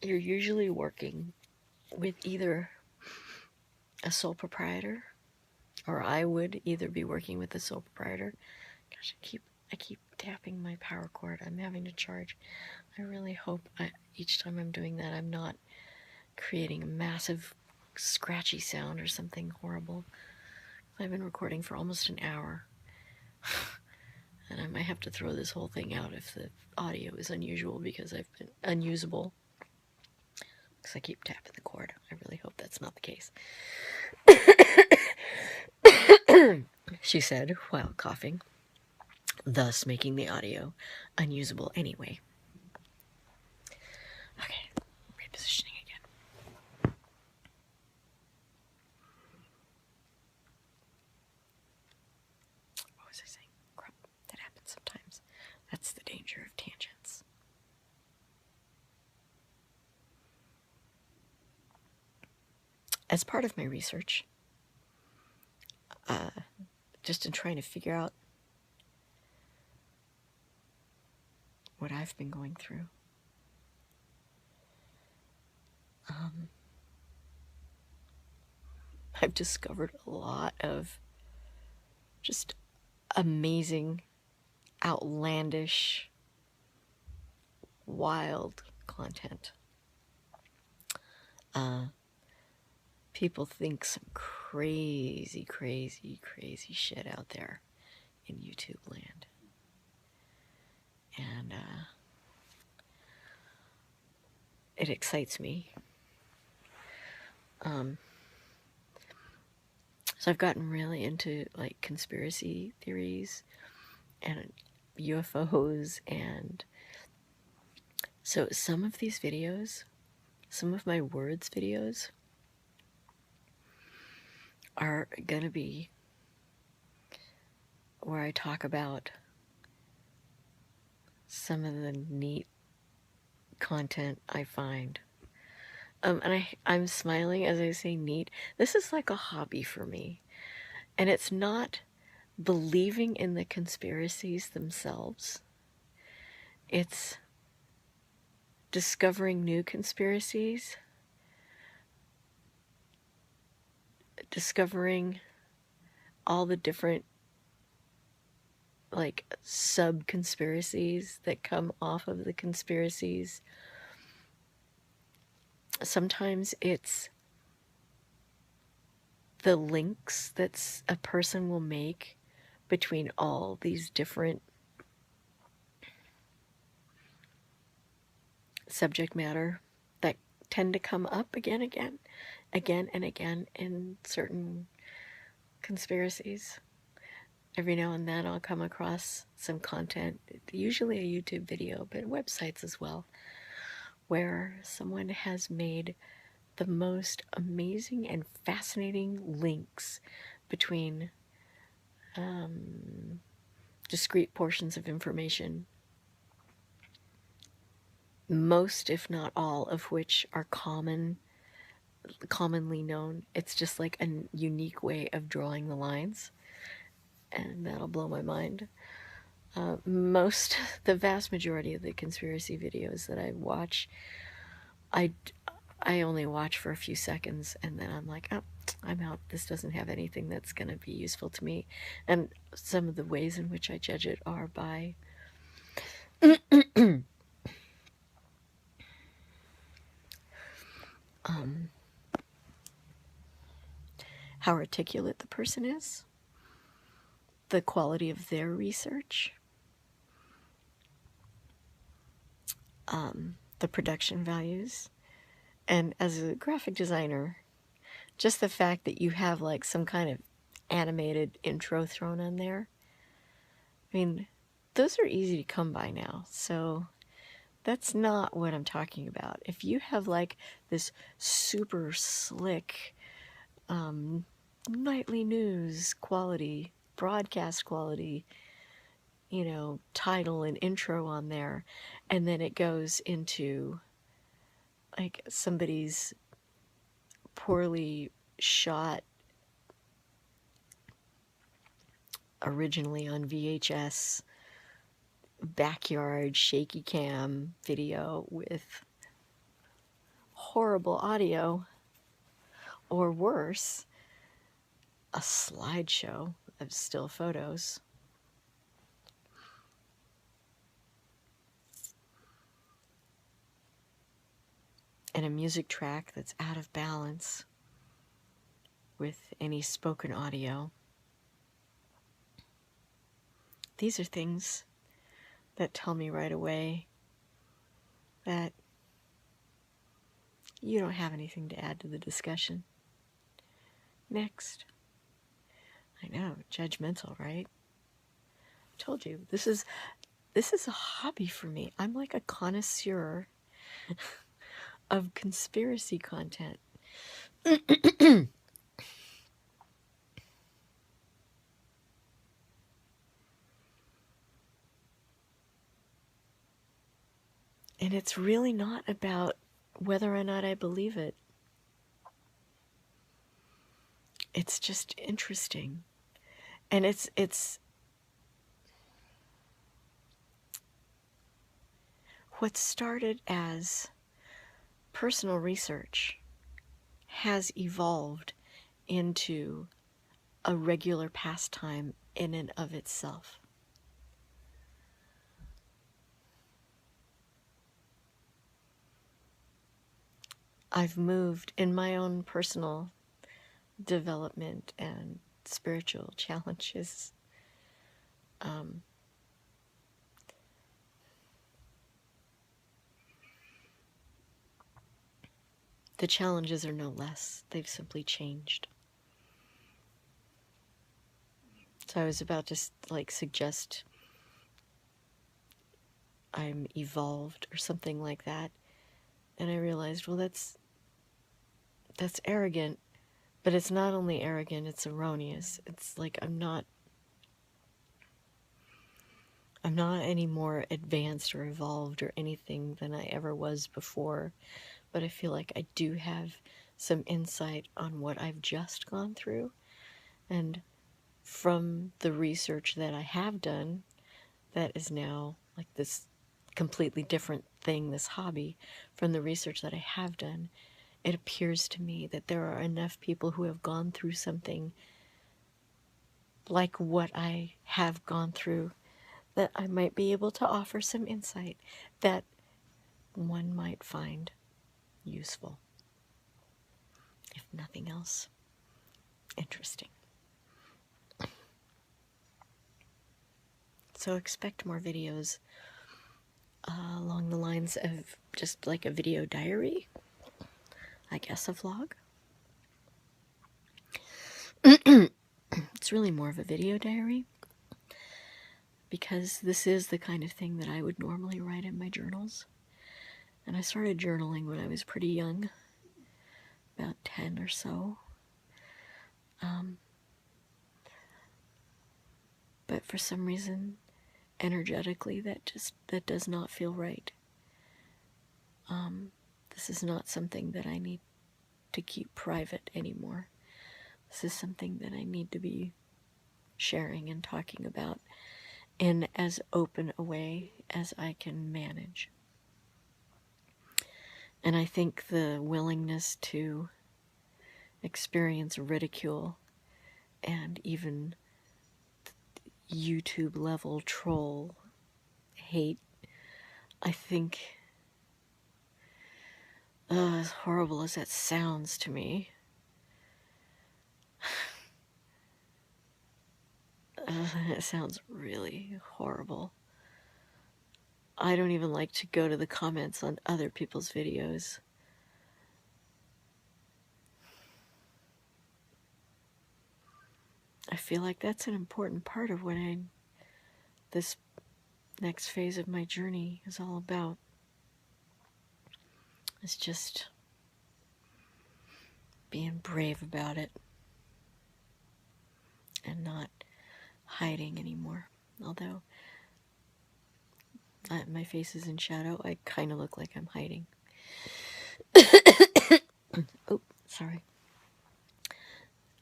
you're usually working with either a sole proprietor, or I would either be working with a sole proprietor. Gosh, I keep tapping my power cord. I'm having to charge. I really hope each time I'm doing that, I'm not creating a massive scratchy sound or something horrible. I've been recording for almost an hour, and I might have to throw this whole thing out if the audio is unusual because I've been unusable because I keep tapping the cord. I really hope that's not the case. She said while coughing, thus making the audio unusable anyway. Okay, repositioning again. What was I saying? Crap, that happens sometimes. That's the danger of tangents. As part of my research, just in trying to figure out what I've been going through, I've discovered a lot of just amazing, outlandish, wild content. People think some crazy, crazy, crazy shit out there in YouTube land. And it excites me. So I've gotten really into like conspiracy theories and UFOs, and so some of these videos, some of my words videos are gonna be where I talk about some of the neat content I find. And I'm smiling as I say neat. This is like a hobby for me. And it's not believing in the conspiracies themselves. It's discovering new conspiracies, discovering all the different like sub-conspiracies that come off of the conspiracies. Sometimes it's the links that a person will make between all these different subject matter that tend to come up again and again in certain conspiracies. Every now and then I'll come across some content, usually a YouTube video, but websites as well, where someone has made the most amazing and fascinating links between discrete portions of information, most if not all of which are commonly known. It's just like a unique way of drawing the lines, and that'll blow my mind. The vast majority of the conspiracy videos that I watch, I only watch for a few seconds, and then I'm like, oh, I'm out. This doesn't have anything that's going to be useful to me. And some of the ways in which I judge it are by how articulate the person is, the quality of their research, the production values. And as a graphic designer, just the fact that you have like some kind of animated intro thrown on there. I mean, those are easy to come by now. So that's not what I'm talking about. If you have like this super slick nightly news quality, broadcast quality, you know, title and intro on there, and then it goes into like somebody's poorly shot, originally on VHS, backyard shaky cam video with horrible audio, or worse, a slideshow of still photos, and a music track that's out of balance with any spoken audio. These are things that tell me right away that you don't have anything to add to the discussion. Next. I know, judgmental, right? I told you, this is a hobby for me. I'm like a connoisseur of conspiracy content. And it's really not about whether or not I believe it. It's just interesting. And it's what started as personal research has evolved into a regular pastime in and of itself. I've moved in my own personal development and spiritual challenges. The challenges are no less. They've simply changed. So I was about to like suggest I'm evolved or something like that. And I realized, well, that's arrogant. But it's not only arrogant, it's erroneous. It's like I'm not any more advanced or evolved or anything than I ever was before. But I feel like I do have some insight on what I've just gone through. And from the research that I have done, that is now like this completely different thing, this hobby, from the research that I have done, it appears to me that there are enough people who have gone through something like what I have gone through that I might be able to offer some insight that one might find useful. If nothing else, interesting. So expect more videos along the lines of just like a video diary, I guess a vlog. It's really more of a video diary because this is the kind of thing that I would normally write in my journals. And I started journaling when I was pretty young, about 10 or so. But for some reason, energetically, that does not feel right. This is not something that I need to keep private anymore. This is something that I need to be sharing and talking about in as open a way as I can manage. And I think the willingness to experience ridicule and even YouTube level troll hate, I think, as horrible as that sounds to me, it sounds really horrible. I don't even like to go to the comments on other people's videos. I feel like that's an important part of what this next phase of my journey is all about. It's just being brave about it and not hiding anymore. Although my face is in shadow, I kind of look like I'm hiding. Oh, sorry.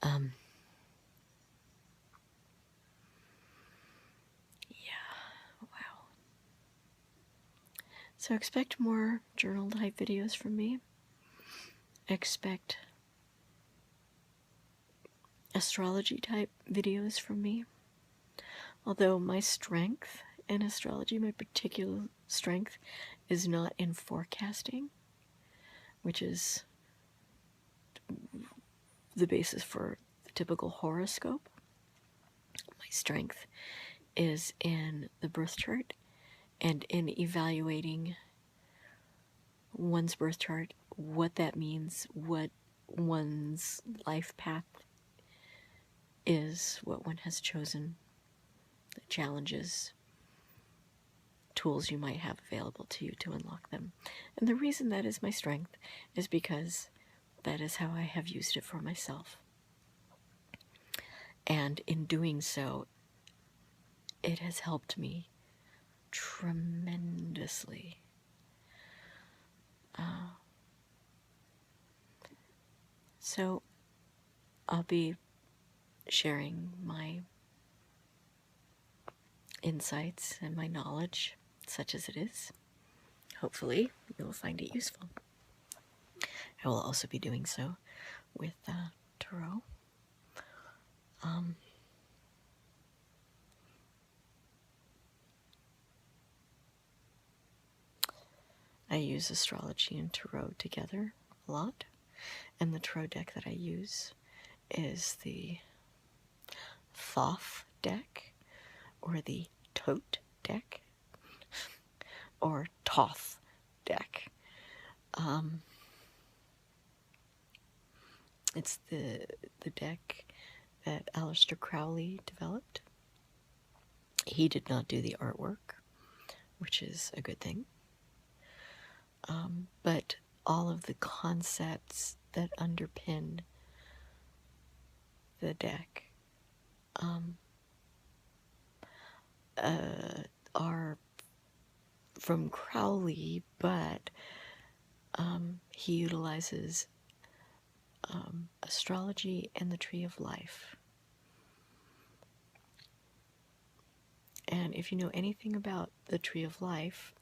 Yeah, wow. So expect more journal type videos from me. Expect astrology type videos from me. Although my strength in astrology, my particular strength, is not in forecasting, which is the basis for the typical horoscope. My strength is in the birth chart and in evaluating one's birth chart, what that means, what one's life path is, what one has chosen, the challenges, tools you might have available to you to unlock them. And the reason that is my strength is because that is how I have used it for myself. And in doing so, it has helped me tremendously. So I'll be sharing my insights and my knowledge, such as it is. Hopefully, you'll find it useful. I will also be doing so with tarot. I use astrology and tarot together a lot, and the tarot deck that I use is the Thoth deck, or the Tote deck, or Toth deck. It's the deck that Aleister Crowley developed. He did not do the artwork, which is a good thing. But all of the concepts that underpin the deck are from Crowley, but he utilizes astrology and the Tree of Life. And if you know anything about the Tree of Life,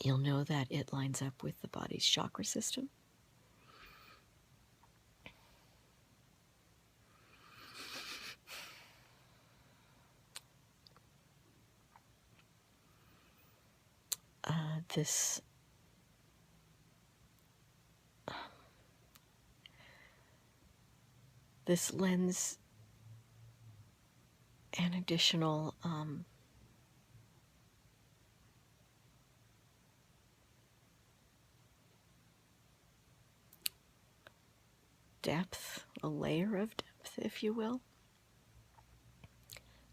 you'll know that it lines up with the body's chakra system. This lends an additional depth, a layer of depth, if you will,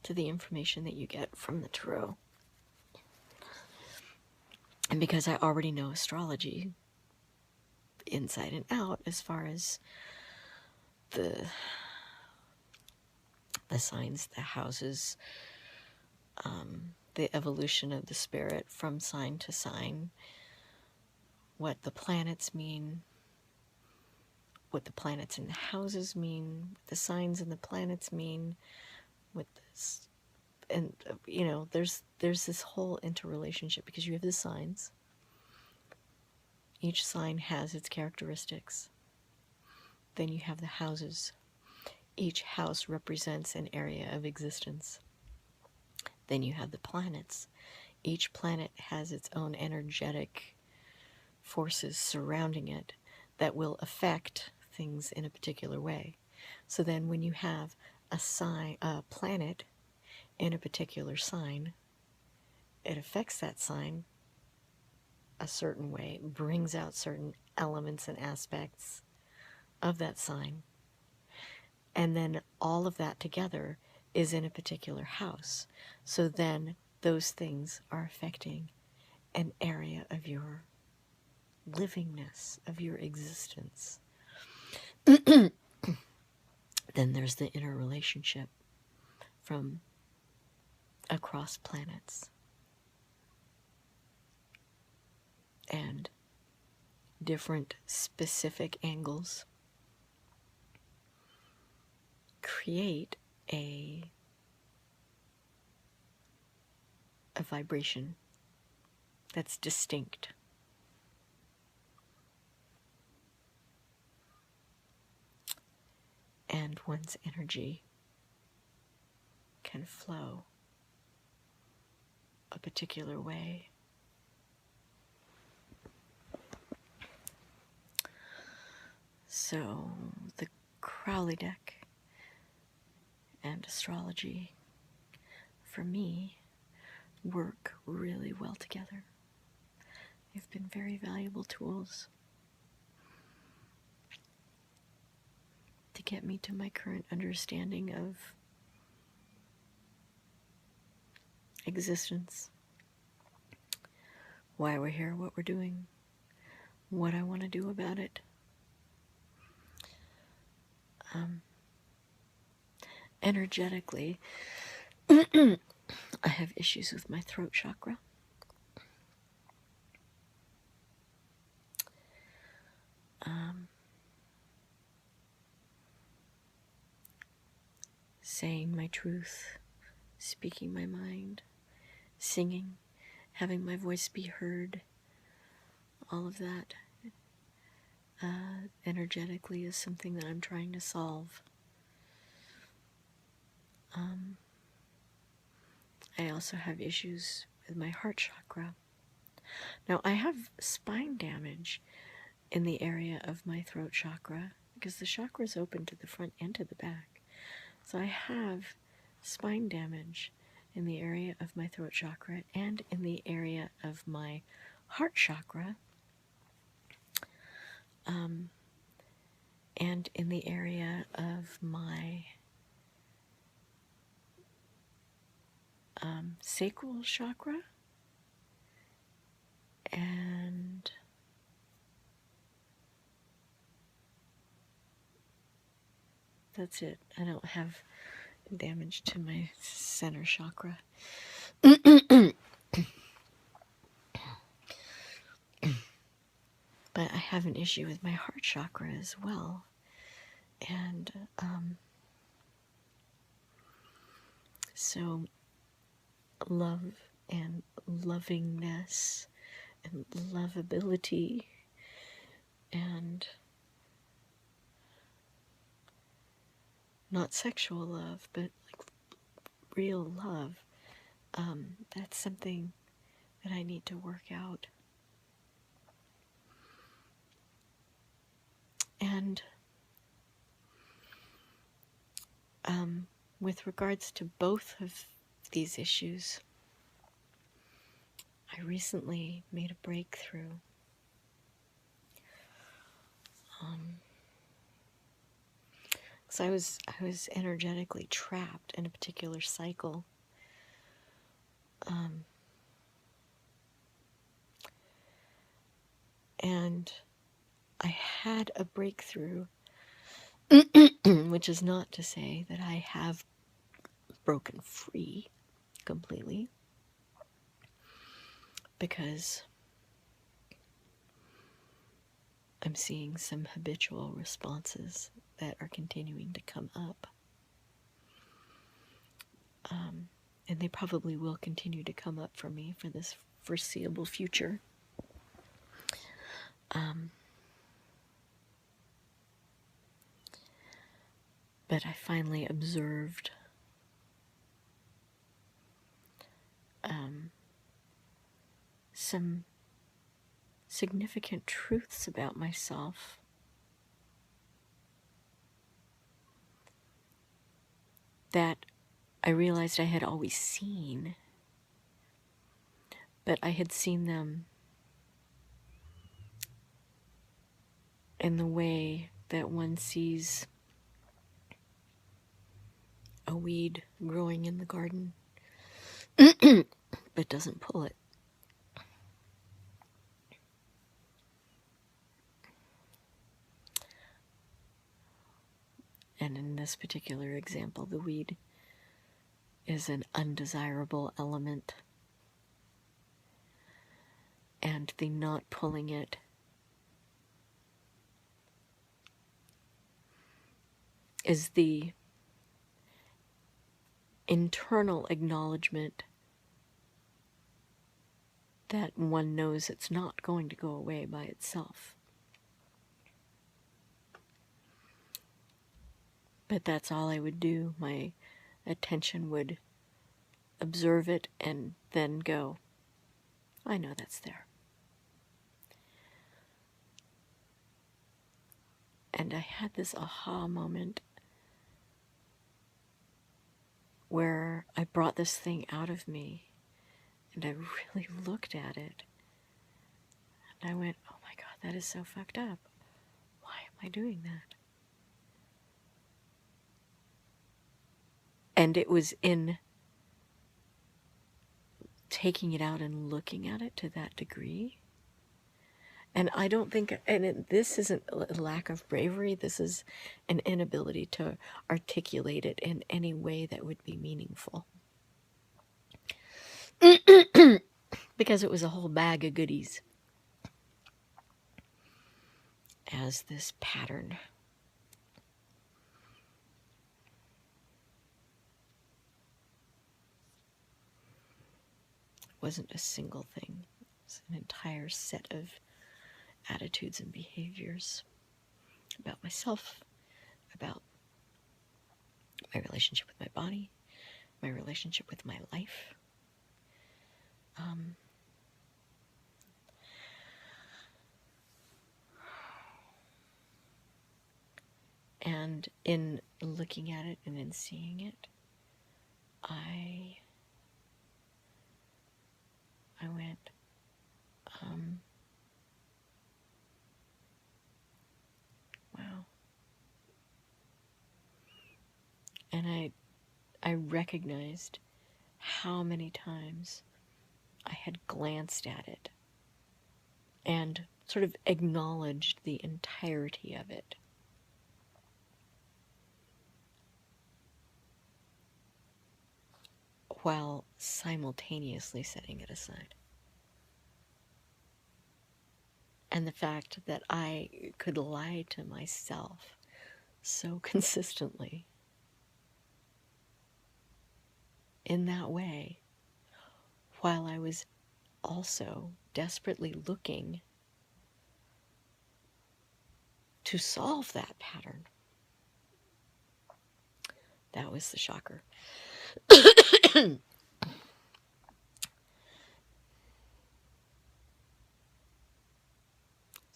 to the information that you get from the tarot. And because I already know astrology inside and out, as far as the signs, the houses, the evolution of the spirit from sign to sign, what the planets mean, what the planets in the houses mean, what the signs and the planets mean, what this, and you know, there's this whole interrelationship, because you have the signs. Each sign has its characteristics. Then you have the houses. Each house represents an area of existence. Then you have the planets. Each planet has its own energetic forces surrounding it that will affect things in a particular way. So then when you have a planet in a particular sign, it affects that sign a certain way, brings out certain elements and aspects of that sign. And then all of that together is in a particular house. So then those things are affecting an area of your livingness, of your existence. Then there's the interrelationship from across planets and different specific angles create a vibration that's distinct. And one's energy can flow a particular way. So the Crowley deck and astrology, for me, work really well together. They've been very valuable tools to get me to my current understanding of existence, why we're here, what we're doing, what I want to do about it. Energetically, I have issues with my throat chakra. Saying my truth, speaking my mind, singing, having my voice be heard, all of that energetically is something that I'm trying to solve. I also have issues with my heart chakra. Now, I have spine damage in the area of my throat chakra because the chakra is open to the front and to the back. So I have spine damage in the area of my throat chakra and in the area of my heart chakra, and in the area of my sacral chakra, and that's it. I don't have damage to my center chakra. But I have an issue with my heart chakra as well. And so love and lovingness and lovability and not sexual love, but like real love, that's something that I need to work out. And with regards to both of these issues, I recently made a breakthrough. Because I was energetically trapped in a particular cycle. And I had a breakthrough, which is not to say that I have broken free completely, because I'm seeing some habitual responses that are continuing to come up. And they probably will continue to come up for me for this foreseeable future. But I finally observed some significant truths about myself that I realized I had always seen, but I had seen them in the way that one sees a weed growing in the garden, but doesn't pull it. And in this particular example, the weed is an undesirable element, and the not pulling it is the internal acknowledgement that one knows it's not going to go away by itself. But that's all I would do. My attention would observe it and then go, I know that's there. And I had this aha moment where I brought this thing out of me and I really looked at it and I went, oh my God, that is so fucked up. Why am I doing that? And it was in taking it out and looking at it to that degree. And I don't think, this isn't a lack of bravery, this is an inability to articulate it in any way that would be meaningful. Because it was a whole bag of goodies as this pattern. It wasn't a single thing. It was an entire set of attitudes and behaviors about myself, about my relationship with my body, my relationship with my life. And in looking at it and in seeing it, I went, wow. And I recognized how many times I had glanced at it and sort of acknowledged the entirety of it. While simultaneously setting it aside. And the fact that I could lie to myself so consistently in that way, while I was also desperately looking to solve that pattern. That was the shocker. It's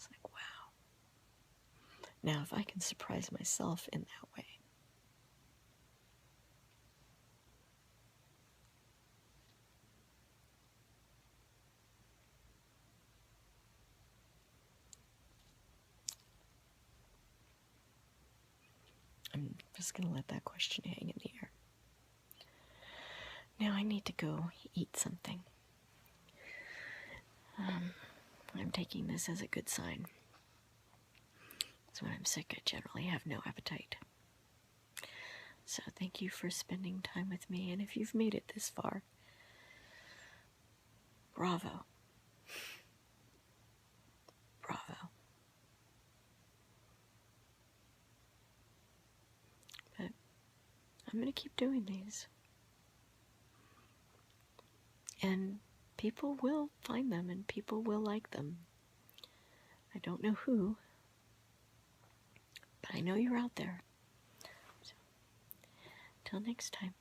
like, wow. Now, if I can surprise myself in that way, I'm just going to let that question hang in the air. Now I need to go eat something. I'm taking this as a good sign. So when I'm sick, I generally have no appetite. So thank you for spending time with me. And if you've made it this far, bravo. Bravo. But I'm going to keep doing these. And people will find them and people will like them. I don't know who, but I know you're out there. So, till next time.